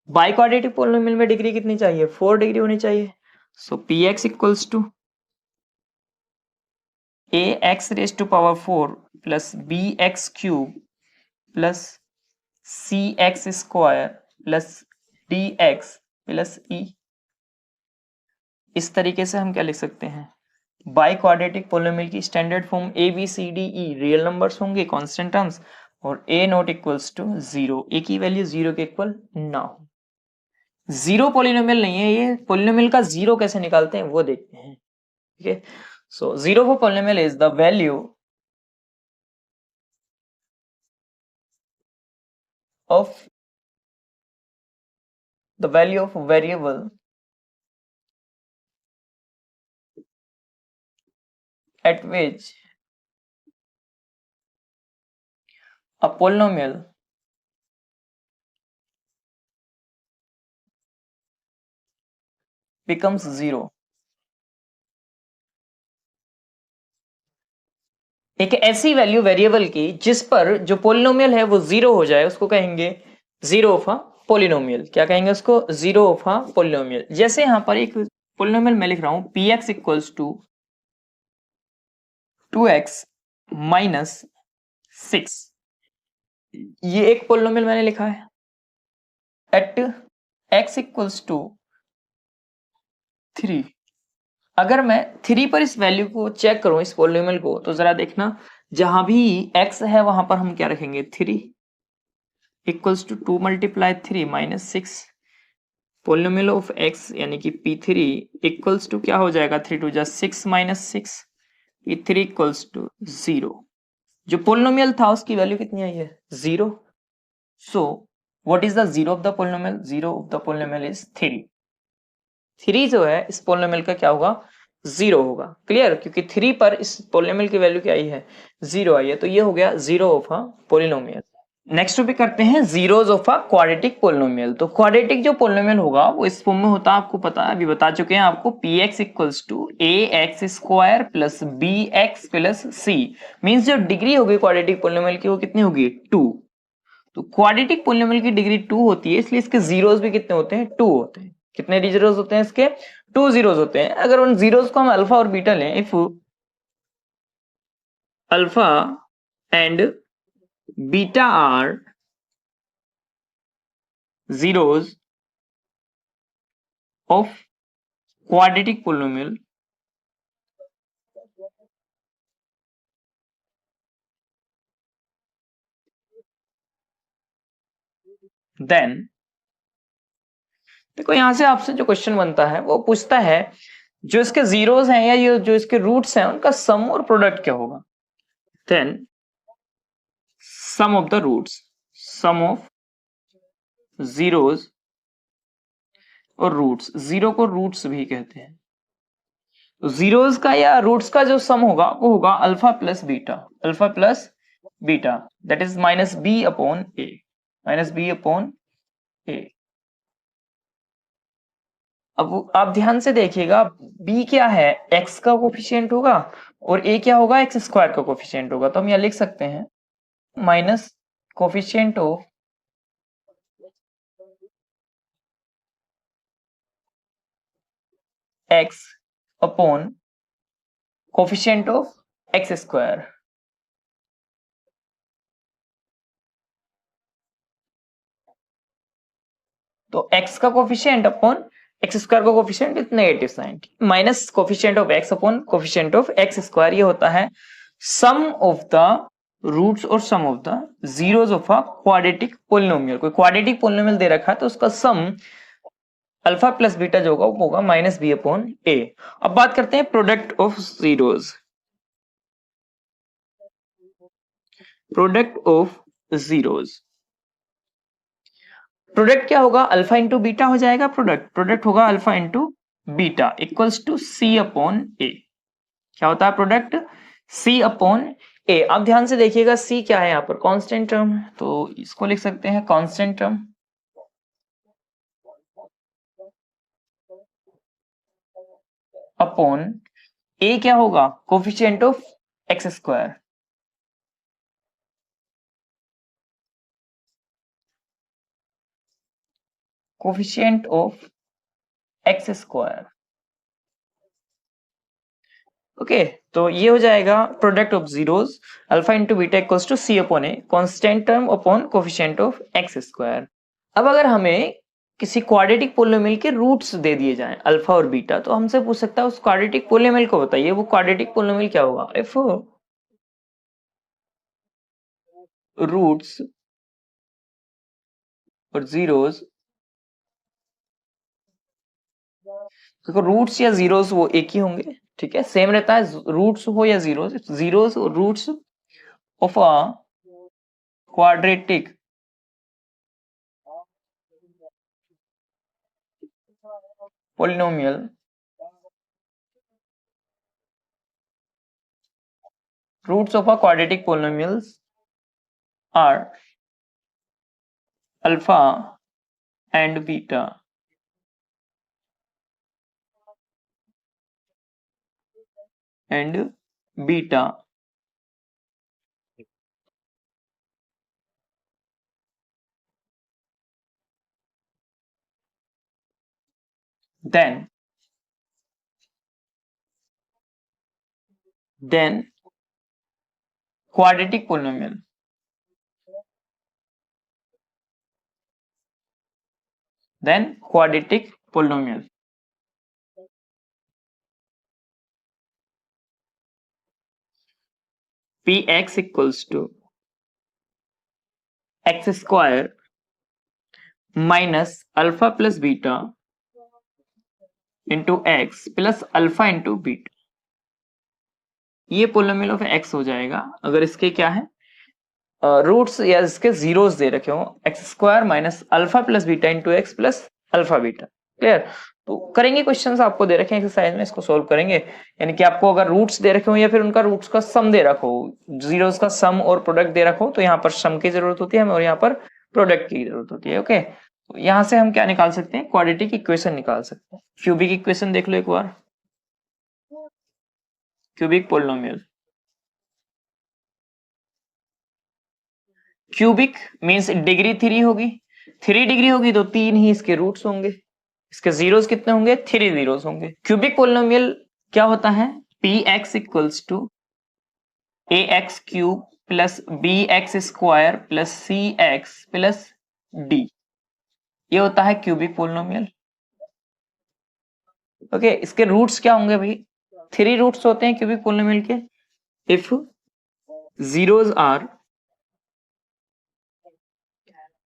biquadratic polynomial में डिग्री कितनी चाहिए, 4 डिग्री होनी चाहिए। So P x equals to A X raise to power 4 plus B X cube plus C X square plus D X plus E. इस तरीके से हम क्या लिख सकते हैं, बाई क्वाड्रेटिक पोलिनोमियल की standard form A B C D E real numbers होंगे, कांस्टेंट टर्म्स, और a not equals to 0, a की वैल्यू 0 के इक्वल ना हो। जीरो पॉलिनोमियल नहीं है ये, पॉलिनोमियल का जीरो कैसे निकालते हैं वो देखते हैं। ठीक है, so zero for polynomial is the value of variable at which a polynomial becomes zero। एक ऐसी वैल्यू वेरिएबल की जिस पर जो पोलिनोमियल है वो जीरो हो जाए उसको कहेंगे जीरो ऑफ अ पोलिनोमियल। क्या कहेंगे उसको? Zero of a polynomial. जैसे यहां पर एक पोलिनोमियल मैं लिख रहा हूं p x equals to 2x minus 6, ये एक पोलिनोमियल मैंने लिखा है। एट x इक्वल्स टू 3, अगर मैं 3 पर इस वैल्यू को चेक करूं इस पोलिनोमियल को, तो जरा देखना जहां भी x है वहां पर हम क्या रखेंगे 3 equals to 2 multiply 3 minus 6, polynomial of x यानी कि p3 इक्वल्स टू क्या हो जाएगा 3 टू जा 6 माइनस 6, p3 इक्वल्स टू 0। जो पोलिनोमियल था उसकी वैल्यू कितनी आई है 0। So what is the zero of the polynomial? Zero of the polynomial is 3। 3 जो है इस पोलिनोमियल का क्या होगा? जीरो होगा। क्लियर? क्योंकि 3 पर इस पोलिनोमियल की वैल्यू क्या आई है? जीरो आई है, तो ये हो गया zero of a polynomial. Next topic करते हैं zeros of a quadratic polynomial. तो क्वाड्रेटिक जो पोलिनोमियल होगा वो इस फॉर्म में होता है, आपको पता है, अभी बता चुके हैं आपको, p x equals to A x square plus B x plus c. Means जो डिग्री होगी क्वाड्रेटिक पोलिनोमियल की वो कितनी होगी? 2। तो क्वाड्रेटिक पोलिनोमियल की डिग्री 2 होती है, इसलिए इसके जीरोस भी कितने होते हैं? 2 होते हैं। कितने जीरोस होते हैं इसके? 2 जीरोस होते हैं। अगर उन जीरोस को हम अल्फा और बीटा लें, if alpha and beta are zeros of quadratic polynomial, then देखो यहां से आपसे जो क्वेश्चन बनता है वो पूछता है जो इसके जीरोस हैं या ये जो इसके रूट्स हैं उनका सम और प्रोडक्ट क्या होगा। Then sum of the roots, sum of zeros और रूट्स, जीरो को रूट्स भी कहते हैं, तो जीरोस का या रूट्स का जो सम होगा वो होगा alpha plus beta, alpha plus beta, that is minus B upon A, minus B upon A. अब आप ध्यान से देखिएगा b क्या है? x का कोफिशिएंट होगा और a क्या होगा? एक्स स्क्वायर का कोफिशिएंट होगा। तो हम यहां लिख सकते हैं minus coefficient of x upon coefficient of x square. तो x का कोफिशिएंट अपॉन एक्स स्क्वायर का coefficient is negative sign, minus coefficient of x upon coefficient of x square, ये होता है सम ऑफ द रूट्स और sum of the zeros of a quadratic polynomial. कोई quadratic polynomial दे रखा है तो उसका सम अल्फा प्लस बीटा जो होगा वो होगा माइनस बी अपॉन ए। अब बात करते हैं product of zeros. Product of zeros, product क्या होगा? अल्फा इंटू बीटा हो जाएगा। प्रोडक्ट होगा alpha into beta equals to c upon a. क्या होता है प्रोडक्ट? C upon A. अब ध्यान से देखिएगा सी क्या है यहाँ पर? कांस्टेंट टर्म है, तो इसको लिख सकते हैं कांस्टेंट टर्म अपॉन ए क्या होगा? Coefficient of x square. Coefficient of x square. Okay, तो ये हो जाएगा product of zeros, alpha into beta equals to c upon a, constant term upon coefficient of x square. अब अगर हमें किसी क्वाड्रेटिक पोलिनोमियल के रूट्स दे दिए जाएं अल्फा और बीटा, तो हमसे पूछ सकता है उस क्वाड्रेटिक पोलिनोमियल को बताइए वो क्वाड्रेटिक पोलिनोमियल क्या होगा। इफ रूट्स और जीरोस, देखो रूट्स या जीरोस वो एक ही होंगे, ठीक है, सेम रहता है, रूट्स हो या जीरोस, जीरोस और roots of a quadratic polynomial roots of a quadratic polynomials are alpha and beta. And beta. Then quadratic polynomial. Then quadratic polynomial. Px equals to x square minus alpha plus beta into x plus alpha into beta. ये पोलोमियल of x हो जाएगा अगर इसके क्या है roots या इसके zeros दे रखे हो, x square minus alpha plus beta into x plus alpha beta. Clear? तो करेंगे, क्वेश्चंस आपको दे रखे हैं एक्सरसाइज में, इसको सोल्व करेंगे। यानी कि आपको अगर रूट्स दे रखे हो या फिर उनका रूट्स का सम दे रखो, जीरोस का सम और प्रोडक्ट दे रखो, तो यहाँ पर सम की जरूरत होती है हमें और यहाँ पर प्रोडक्ट की जरूरत होती है। ओके, तो यहाँ से हम क्या निकाल सकते हैं, क्वाड्रेटिक इक्वेशन निकाल सकते हैं। क्यूबिक इक्वेशन देख लो एक बार, cubic polynomial. Cubic means degree 3 होगी, 3 डिग्री होगी तो 3 ही इसके रूट्स होंगे, इसके जीरोस कितने होंगे, 3 जीरोस होंगे। क्यूबिक पोलिनोमियल क्या होता है, p x equals to A x cube plus B x square plus C x plus d, ये होता है क्यूबिक पोलिनोमियल। ओके, इसके रूट्स क्या होंगे भाई, 3 रूट्स होते हैं क्यूबिक पोलिनोमियल के। If zeros are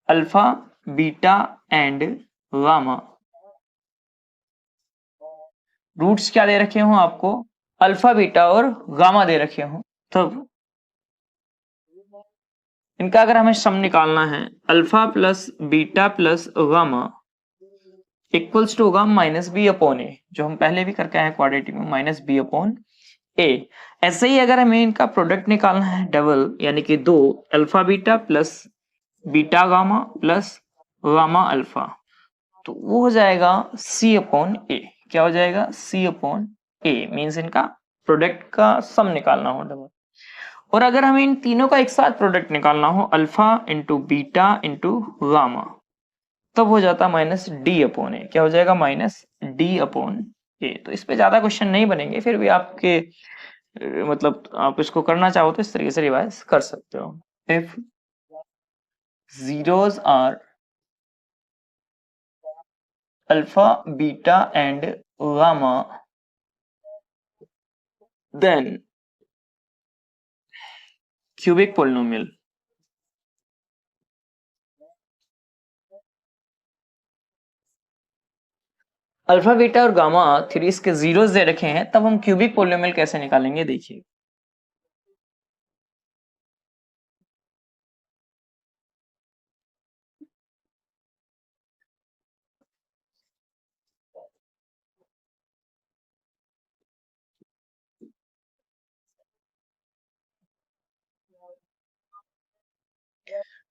alpha beta and gamma, roots क्या दे रखे हो आपको, अल्फा बीटा और गामा दे रखे हो, तब इनका अगर हमें सम निकालना है, alpha plus beta plus gamma equals to होगा माइनस बी अपॉन ए, जो हम पहले भी करके आए क्वाड्रेटिक में, माइनस बी अपॉन ए। ऐसे ही अगर हमें इनका प्रोडक्ट निकालना है डबल, यानी कि 2 alpha beta plus beta gamma plus gamma alpha, तो वो हो जाएगा सी अपॉन ए। क्या हो जाएगा, सी अपॉन ए, मीन्स इनका प्रोडक्ट का सम निकालना हो डबल। और अगर हमें इन तीनों का एक साथ प्रोडक्ट निकालना हो, alpha into beta into gamma, तब हो जाता माइनस डी अपॉन ए। क्या हो जाएगा, माइनस डी अपॉन ए। तो इस पे ज्यादा क्वेश्चन नहीं बनेंगे, फिर भी आपके मतलब आप इसको करना चाहो तो इस तरीके से रिवाइज कर सकते हो। If zeros are alpha beta and gamma, then cubic polynomial. Alpha beta और गामा 3 इसके जीरोस दे रखे हैं, तब हम क्यूबिक पोलिनोमियल कैसे निकालेंगे, देखिए।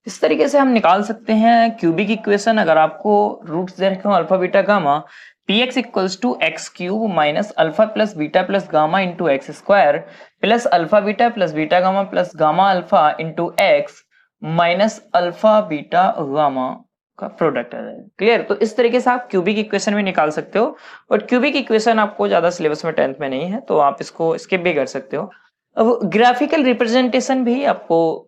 इस तरीके से हम निकाल सकते हैं क्यूबिक इक्वेशन। अगर आपको रूट्स दे रखे हो alpha beta gamma, p x equals to x cube minus alpha plus beta plus gamma into x square plus alpha beta plus beta gamma plus gamma alpha into x minus alpha beta gamma का product आ जाएगा। Clear? तो इस तरीके से आप cubic equation भी निकाल सकते हो, और क्यूबिक इक्वेशन आपको ज्यादा सिलेबस में 10th में नहीं है, तो आप इसको स्किप भी कर सकते हो। अब ग्राफिकल रिप्रेजेंटेशन भी आपको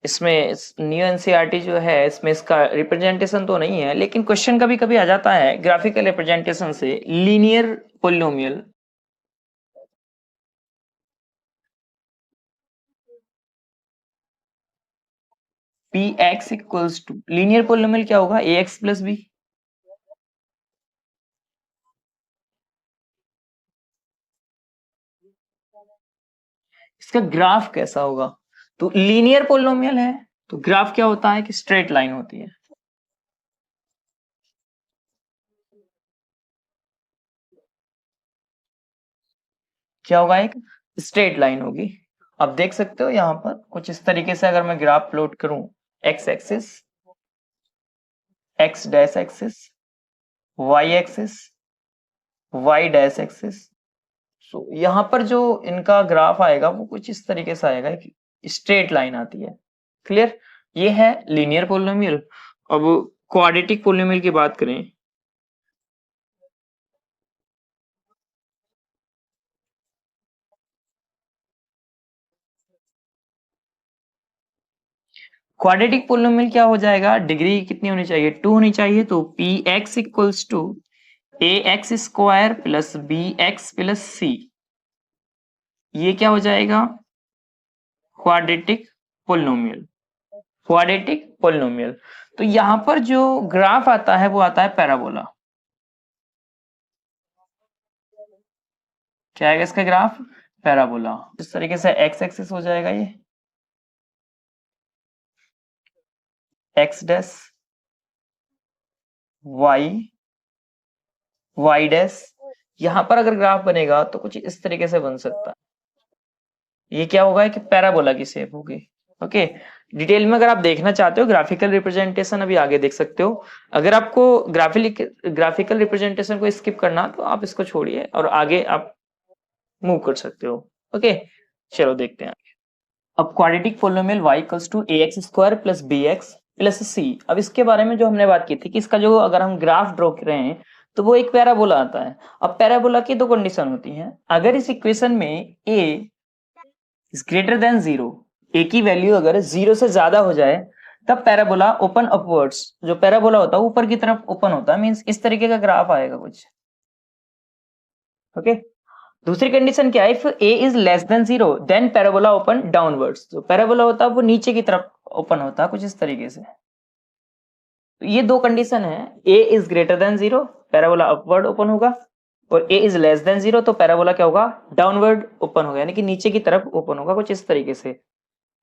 इसमें न्यू एनसीईआरटी जो है, इसमें इसका रिप्रेजेंटेशन तो नहीं है, लेकिन क्वेश्चन कभी कभी आ जाता है ग्राफिकल रिप्रेजेंटेशन से linear polynomial. P x equals to linear polynomial क्या होगा, ए एक्स प्लस बी। इसका ग्राफ कैसा होगा, तो लीनियर पोलिनोमियल है तो ग्राफ क्या होता है कि स्ट्रेट लाइन होती है। क्या होगा, एक स्ट्रेट लाइन होगी। अब देख सकते हो यहां पर कुछ इस तरीके से अगर मैं ग्राफ प्लॉट करूं, x axis, x dash axis, y axis, y dash axis. So यहाँ पर जो इनका ग्राफ आएगा वो कुछ इस तरीके से आएगा, स्ट्रेट लाइन आती है। क्लियर, ये है लीनियर पोलिनोमियल। अब क्वाड्रेटिक पोलिनोमियल की बात करें, क्वाड्रेटिक पोलिनोमियल क्या हो जाएगा, डिग्री कितनी होनी चाहिए, 2 होनी चाहिए। तो p x equals to A x square plus B x plus c, ये क्या हो जाएगा, क्वाड्रेटिक पोलिनोमियल। क्वाड्रेटिक पोलिनोमियल, तो यहां पर जो ग्राफ आता है वो आता है पैराबोला। क्या आएगा इसका ग्राफ, पैराबोला। इस तरीके से एक्स एक्सिस हो जाएगा ये x dash, y, y dash. यहां पर अगर ग्राफ बनेगा तो कुछ इस तरीके से बन सकता है। ये क्या होगा कि पैराबोला की शेप होगी। ओके, डिटेल में अगर आप देखना चाहते हो ग्राफिकल रिप्रेजेंटेशन अभी आगे देख सकते हो। अगर आपको ग्राफिकल रिप्रेजेंटेशन को स्किप करना तो आप इसको छोड़िए और आगे आप मूव कर सकते हो। ओके, चलो देखते हैं। अब quadratic polynomial y equals to A x square plus B x plus c. अब इसके बारे में जो हमने बात की थी कि इसका जो अगर हम ग्राफ ड्रॉ कर रहे हैं तो वो एक पैराबोला आता है। अब पैराबोला की दो कंडीशन होती हैं, अगर इस इक्वेशन में a is greater than 0, a की वैल्यू अगर 0 से ज्यादा हो जाए तब पैराबोला ओपन अपवर्ड्स, जो पैराबोला होता है ऊपर की तरफ ओपन होता है, मींस इस तरीके का ग्राफ आएगा कुछ। ओके, दूसरी कंडीशन क्या है, if a is less than 0 then parabola open downwards. जो पैराबोला होता है वो नीचे की तरफ ओपन होता है कुछ इस तरीके से। तो ये दो कंडीशन है, a is greater than 0 parabola upward open होगा, और a इज लेस देन 0 तो पैराबोला क्या होगा, डाउनवर्ड ओपन होगा, यानी कि नीचे की तरफ ओपन होगा कुछ इस तरीके से।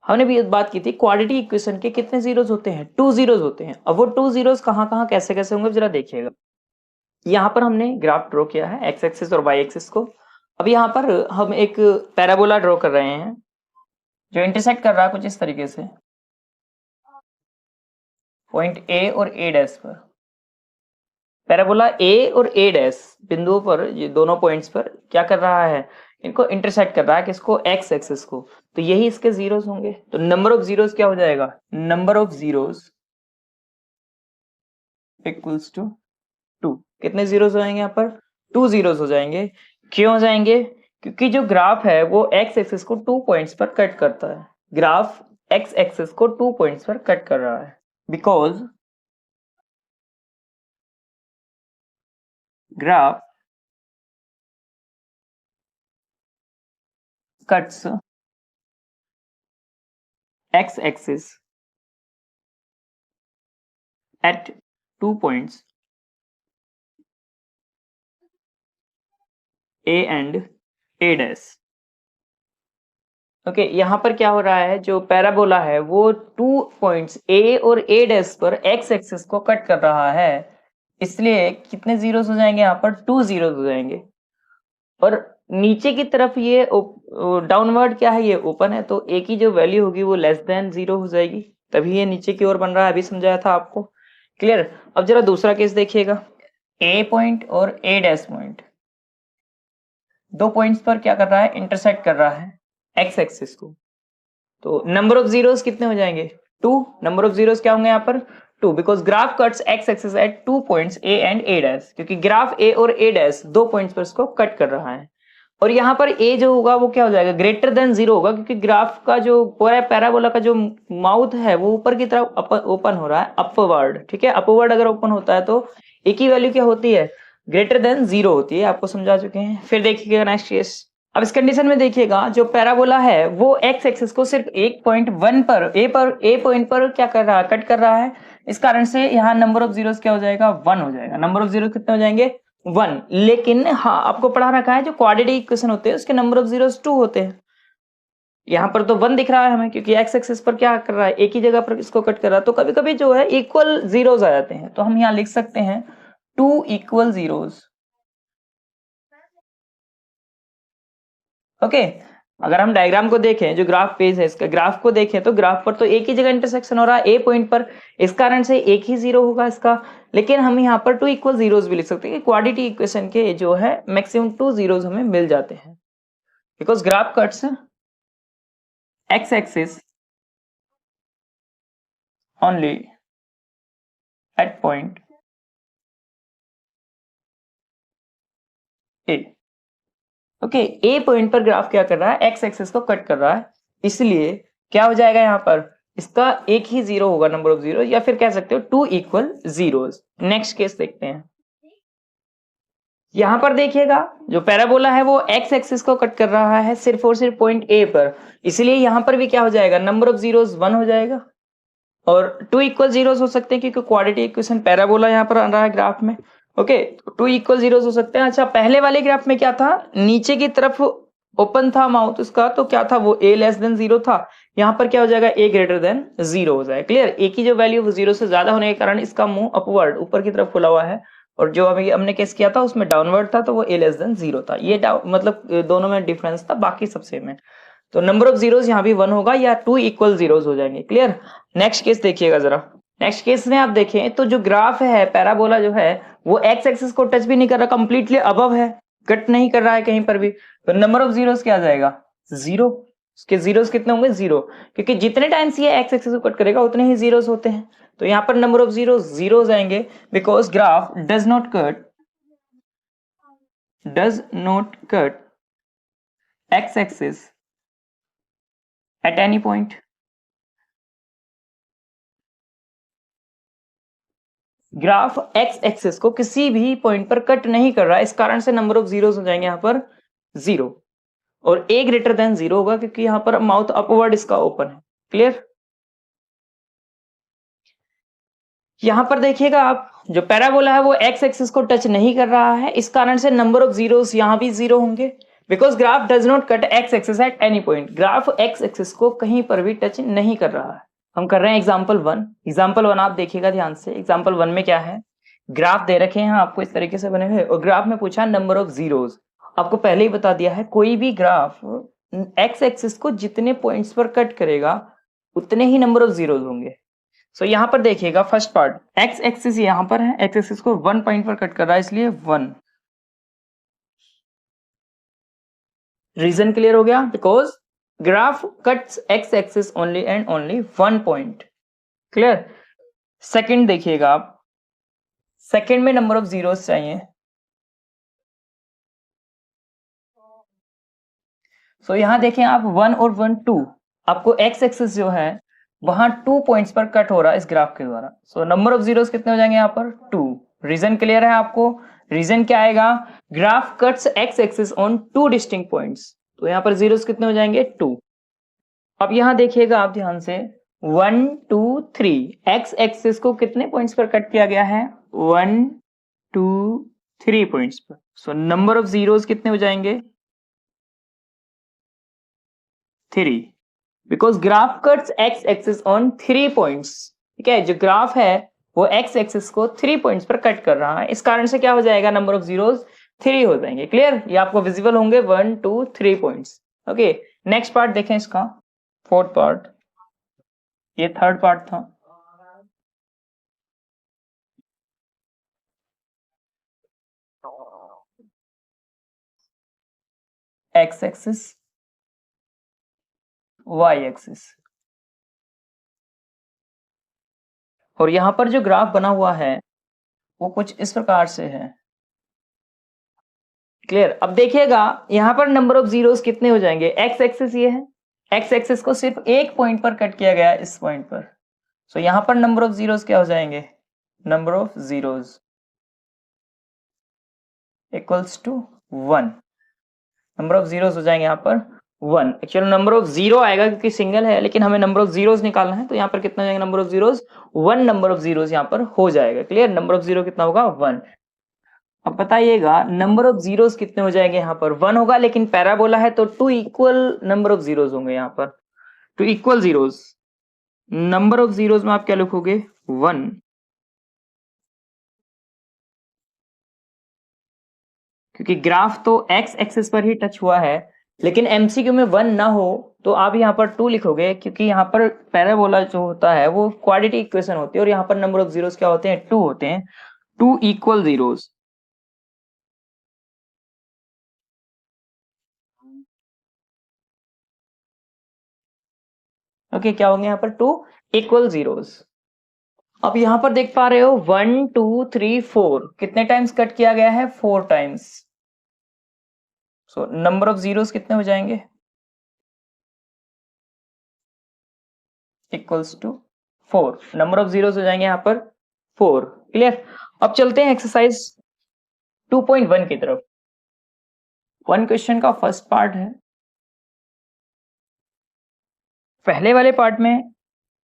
हमने भी बात की थी क्वाड्रेटिक इक्वेशन के कितने जीरोस होते हैं, 2 जीरोस होते हैं। अब वो 2 जीरोस कहाँ कहाँ कैसे कैसे होंगे जरा देखिएगा। यहाँ पर हमने ग्राफ ड्रॉ किया है एक्स एक्सिस और वाई एक्सिस को। अब यहाँ पर हम एक पैराबोला ड्रॉ कर रहे हैं जो इंटरसेक्ट कर रहा है कुछ इस तरीके से पॉइंट ए और ए डैश पर। पैराबोला ए और ए डैश बिंदुओं पर, ये दोनों पॉइंट्स पर क्या कर रहा है, इनको इंटरसेक्ट कर रहा है किसको, एक्स एक्सिस को। तो यही इसके जीरोस होंगे। तो नंबर ऑफ जीरोस क्या हो जाएगा, number of zeros equals to 2। कितने जीरोस हो जाएंगे यहाँ पर, 2 जीरोस हो जाएंगे। क्यों हो जाएंगे, क्योंकि जो ग्राफ है वो एक्स एक्सिस को 2 पॉइंट्स पर कट करता है। ग्राफ एक्स एक्सिस को 2 पॉइंट्स पर कट कर रहा है because graph cuts x axis at 2 points a and a dash। Okay, यहाँ पर क्या हो रहा है, जो पैराबोला है वो 2 पॉइंट्स a और a डैश पर x एक्सिस को कट कर रहा है, इसलिए कितने जीरोस हो जाएंगे यहाँ पर, 2 जीरोस हो जाएंगे। और नीचे की तरफ ये डाउनवर्ड क्या है, ये ओपन है, तो a की जो वैल्यू होगी वो लेस देन 0 हो जाएगी, तभी ये नीचे की ओर बन रहा है। अभी समझाया था आपको, क्लियर। अब जरा दूसरा केस देखिएगा, a पॉइंट और a डैश पॉइंट दो पॉइंट्स पर क्या कर रहा है, इंटरसेक्ट कर रहा है एक्स एक्सिस को। तो नंबर ऑफ जीरोस कितने हो जाएंगे, 2। नंबर ऑफ जीरोस क्या होंगे यहाँ पर, 2, because graph cuts x axis at 2 points A and A dash, क्योंकि ग्राफ ए और ए डैश 2 पॉइंट्स पर इसको कट कर रहा है। और यहाँ पर ए जो होगा वो क्या हो जाएगा, ग्रेटर देन 0 होगा, क्योंकि ग्राफ का जो पूरा पैराबोला का जो माउथ है वो ऊपर की तरफ ओपन हो रहा है, अपवर्ड। ठीक है, अपवर्ड अगर ओपन होता है तो ए की वैल्यू क्या होती है, ग्रेटर देन 0 होती है, आपको समझा चुके हैं। फिर देखिएगा नेक्स्ट केस, अब इस कंडीशन में देखिएगा जो पैराबोला है वो एक्स एक्सिस को सिर्फ 1.1 पर ए पॉइंट पर क्या कर रहा है, कट कर रहा है। इस कारण से यहाँ नंबर ऑफ जीरोस क्या हो जाएगा, 1 हो जाएगा। नंबर ऑफ जीरो कितने हो जाएंगे, 1। लेकिन हाँ, आपको पढ़ा रखा है जो क्वाड्रेटिक इक्वेशन होते हैं उसके नंबर ऑफ जीरोस 2 होते हैं। यहाँ पर तो 1 दिख रहा है हमें, क्योंकि एक्स एक्सिस पर क्या कर रहा है, एक ही जगह पर इसको कट कर रहा है। तो कभी कभी जो है इक्वल जीरोस आ जाते हैं, तो हम यहाँ लिख सकते हैं 2 इक्वल जीरोस। ओके, अगर हम डायग्राम को देखें, जो ग्राफ पेज है इसका, ग्राफ को देखें तो ग्राफ पर तो एक ही जगह इंटरसेक्शन हो रहा है ए पॉइंट पर, इस कारण से एक ही जीरो होगा इसका। लेकिन हम यहाँ पर 2 इक्वल जीरोस भी लिख सकते हैं कि क्वाड्रेटिक इक्वेशन के जो है मैक्सिमम 2 जीरोस हमें मिल जाते हैं, because graph cuts x axis only at point A। Okay, A point पर ग्राफ क्या कर रहा है, एक्स एक्सिस को कट कर रहा है, इसलिए क्या हो जाएगा यहाँ पर, इसका एक ही जीरो होगा, नंबर ऑफ जीरो, या फिर कह सकते हो 2 इक्वल जीरोस। नेक्स्ट केस देखते हैं। यहां पर देखिएगा जो पैराबोला है वो एक्स एक्सिस को कट कर रहा है सिर्फ और सिर्फ पॉइंट ए पर, इसलिए यहां पर भी क्या हो जाएगा, नंबर ऑफ जीरोस 1 हो जाएगा। और 2 इक्वल जीरोस हो सकते हैं क्योंकि क्वाड्रेटिक इक्वेशन पैराबोला यहाँ पर आ रहा है ग्राफ में। ओके, 2 इक्वल जीरोस हो सकते हैं। अच्छा, पहले वाले ग्राफ में क्या था, नीचे की तरफ ओपन था माउथ उसका, तो क्या था, वो a लेस देन 0 था। यहाँ पर क्या हो जाएगा, a ग्रेटर देन 0 हो जाएगा। क्लियर, a की जो वैल्यू 0 से ज्यादा होने के कारण इसका मुंह अपवर्ड, ऊपर की तरफ खुला हुआ है, और जो अभी हमने केस किया था उसमें डाउनवर्ड था, तो वो a लेस देन 0 था। ये मतलब दोनों में डिफरेंस था, बाकी सब सेम है। तो नंबर ऑफ जीरोस यहाँ भी 1 होगा, या 2 इक्वल जीरोस हो जाएंगे। क्लियर, नेक्स्ट केस देखिएगा जरा। नेक्स्ट केस में आप देखें तो जो ग्राफ है पैराबोला जो है वो एक्स एक्सिस को टच भी नहीं कर रहा, कंप्लीटली अबव है, कट नहीं कर रहा है कहीं पर भी। तो नंबर ऑफ जीरोस क्या आ जाएगा, 0। उसके जीरोस कितने होंगे, 0, क्योंकि जितने टाइम्स ये एक्स एक्सिस को कट करेगा उतने ही जीरोस होते हैं। तो यहाँ पर नंबर ऑफ जीरोस 0 हो जाएंगे, because graph does not cut x axis at any point. Graph x axis को किसी भी पॉइंट पर कट नहीं कर रहा है, इस कारण से नंबर ऑफ जीरोस हो जाएंगे यहाँ पर 0, और a ग्रेटर देन 0 होगा क्योंकि यहाँ पर माउथ अपवर्ड इसका ओपन है। क्लियर, यहां पर देखिएगा आप, जो पैराबोला है वो एक्स एक्सिस को टच नहीं कर रहा है, इस कारण से नंबर ऑफ जीरोस यहां भी 0 होंगे, because graph does not cut x axis at any point. Graph x axis को कहीं पर भी टच नहीं कर रहा है। हम कर रहे हैं एग्जाम्पल 1। एग्जाम्पल 1 आप देखिएगा ध्यान से। एग्जाम्पल 1 में क्या है, ग्राफ दे रखे हैं आपको इस तरीके से बने हुए, और ग्राफ में पूछा नंबर ऑफ जीरोस। आपको पहले ही बता दिया है, कोई भी ग्राफ एक्स एक्सिस को जितने पॉइंट्स पर कट करेगा उतने ही नंबर ऑफ जीरोस होंगे। सो यहां पर देखिएगा, फर्स्ट पार्ट एक्स एक्सिस यहां पर है, एक्स एक्सिस को 1 पॉइंट पर कट कर रहा है, इसलिए 1। रीजन क्लियर हो गया, because graph cuts x axis only and only 1 point. Clear, second देखिएगा आप, सेकंड में नंबर ऑफ जीरोस चाहिए। सो यहां देखें आप 1 और 1 2, आपको एक्स एक्सिस जो है वहां 2 पॉइंट्स पर कट हो रहा है इस ग्राफ के द्वारा। सो नंबर ऑफ जीरोस कितने हो जाएंगे यहाँ पर, 2। रीजन क्लियर है आपको, रीजन क्या आएगा, graph cuts x axis on 2 distinct points, तो यहाँ पर जीरोस कितने हो जाएंगे, 2। अब यहां देखिएगा आप ध्यान से, 1 2 3, एक्स एक्सिस को कितने पॉइंट्स पर कट किया गया है, 1 2 3 पॉइंट्स पर। सो नंबर ऑफ जीरोस कितने हो जाएंगे, 3, because graph cuts x axis on 3 points. ठीक है, जो ग्राफ है वो एक्स एक्सिस को 3 पॉइंट्स पर कट कर रहा है, इस कारण से क्या हो जाएगा, नंबर ऑफ जीरोस 3 हो जाएंगे। क्लियर, ये आपको विजिबल होंगे 1 2 3 पॉइंट्स। ओके, नेक्स्ट पार्ट देखें इसका, फोर्थ पार्ट, ये थर्ड पार्ट था। एक्स एक्सिस, वाई एक्सिस, और यहां पर जो ग्राफ बना हुआ है वो कुछ इस प्रकार से है। क्लियर, अब देखिएगा यहां पर नंबर ऑफ जीरोस कितने हो जाएंगे, एक्स एक्सिस ये है, एक्स एक्सिस को सिर्फ एक पॉइंट पर कट किया गया है, इस पॉइंट पर। सो यहां पर नंबर ऑफ जीरोस क्या हो जाएंगे, number of zeros equals to 1। Number of zeros हो जाएंगे यहाँ पर 1। एक्चुअल नंबर ऑफ जीरो आएगा क्योंकि सिंगल है, लेकिन हमें नंबर ऑफ जीरोस निकालना है, तो यहाँ पर कितना हो जाएगा number of zeros 1 number of zeros यहाँ पर हो जाएगा। क्लियर, नंबर ऑफ जीरो कितना होगा 1। अब बताइएगा नंबर ऑफ जीरोस कितने हो जाएंगे, यहाँ पर 1 होगा, लेकिन पैराबोला है तो 2 इक्वल नंबर ऑफ जीरोस होंगे यहाँ पर, 2 equal zeros. Number of zeros में आप क्या लिखोगे 1, क्योंकि ग्राफ तो एक्स एक्सिस पर ही टच हुआ है, लेकिन एमसीक्यू में 1 ना हो तो आप यहाँ पर 2 लिखोगे, क्योंकि यहाँ पर पैराबोला जो होता है वो क्वाड्रेटिक इक्वेशन होती है, और यहाँ पर नंबर ऑफ जीरोस क्या होते हैं 2 होते हैं, 2 इक्वल जीरोस। ओके, क्या होंगे यहाँ पर 2 इक्वल जीरोस। अब यहाँ पर देख पा रहे हो 1 2 3 4 कितने टाइम्स कट किया गया है 4 times. So number of zeros कितने हो जाएंगे equals to 4, number of zeros हो जाएंगे यहाँ पर 4। क्लियर। अब चलते हैं एक्सरसाइज 2.1 की तरफ। 1 क्वेश्चन का फर्स्ट पार्ट है। पहले वाले पार्ट में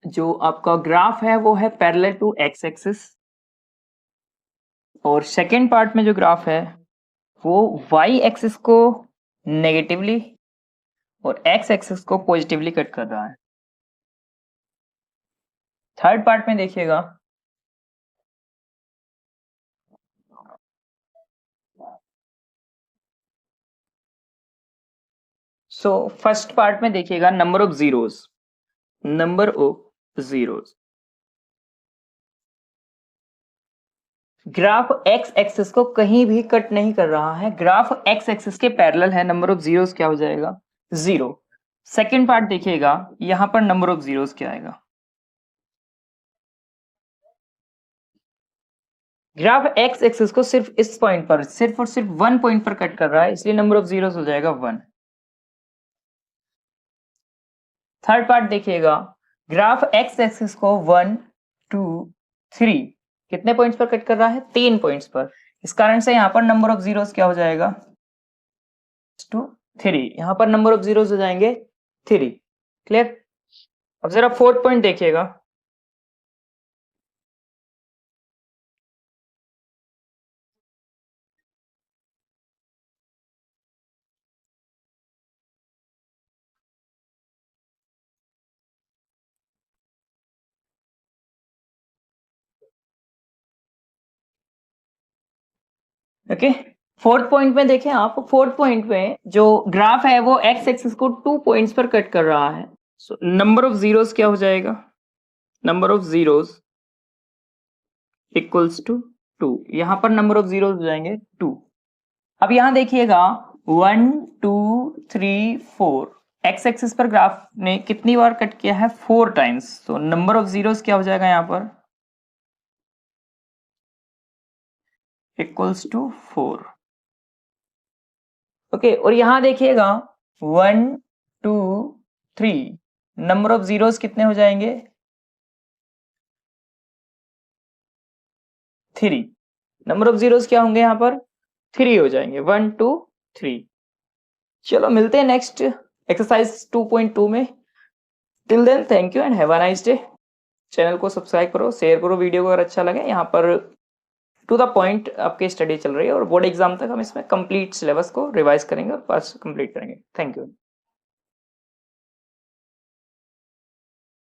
जो आपका ग्राफ है वो है पैरेलल टू एक्स एक्सिस, और सेकेंड पार्ट में जो ग्राफ है वो वाई एक्सिस को नेगेटिवली और एक्स एक्सिस को पॉजिटिवली कट कर रहा है। थर्ड पार्ट में देखिएगा फर्स्ट पार्ट में देखिएगा number of zeros, number of zeros. Graph x axis को कहीं भी कट नहीं कर रहा है, ग्राफ एक्स एक्सिस के पैरेलल है, नंबर ऑफ जीरोस क्या हो जाएगा 0। सेकेंड पार्ट देखिएगा, यहां पर नंबर ऑफ जीरोस क्या आएगा, ग्राफ एक्स एक्सिस को सिर्फ इस पॉइंट पर, सिर्फ और सिर्फ 1 पॉइंट पर कट कर रहा है, इसलिए नंबर ऑफ जीरोस हो जाएगा 1। थर्ड पार्ट देखिएगा, ग्राफ एक्स एक्सिस को 1 2 3 कितने पॉइंट्स पर कट कर रहा है 3 पॉइंट्स पर, इस कारण से यहां पर नंबर ऑफ जीरोस क्या हो जाएगा 2 3, यहां पर नंबर ऑफ जीरोस हो जाएंगे 3। क्लियर। अब जरा फोर्थ पॉइंट देखिएगा, ओके। फोर्थ पॉइंट में देखें आप, फोर्थ पॉइंट में जो ग्राफ है वो एक्स एक्सिस को 2 पॉइंट्स पर कट कर रहा है, सो नंबर ऑफ जीरोस क्या हो जाएगा, number of zeros equals to 2, यहां पर नंबर ऑफ जीरोस हो जाएंगे 2। अब यहां देखिएगा 1 2 3 4, एक्स एक्सिस पर ग्राफ ने कितनी बार कट किया है 4 टाइम्स, तो नंबर ऑफ जीरोस क्या हो जाएगा यहां पर इक्वल्स टू 4। ओके, और यहां देखिएगा 1 2 3, नंबर ऑफ जीरोस कितने हो जाएंगे 3, नंबर ऑफ जीरोस क्या होंगे यहां पर 3 हो जाएंगे, 1 2 3। चलो मिलते हैं नेक्स्ट एक्सरसाइज 2.2 में। Till then thank you and have a nice day. Channel को सब्सक्राइब करो, शेयर करो वीडियो को अगर अच्छा लगे। यहाँ पर टू द पॉइंट आपकी स्टडी चल रही है, और बोर्ड एग्जाम तक हम इसमें कंप्लीट सिलेबस को रिवाइज करेंगे और पास कंप्लीट करेंगे। Thank you.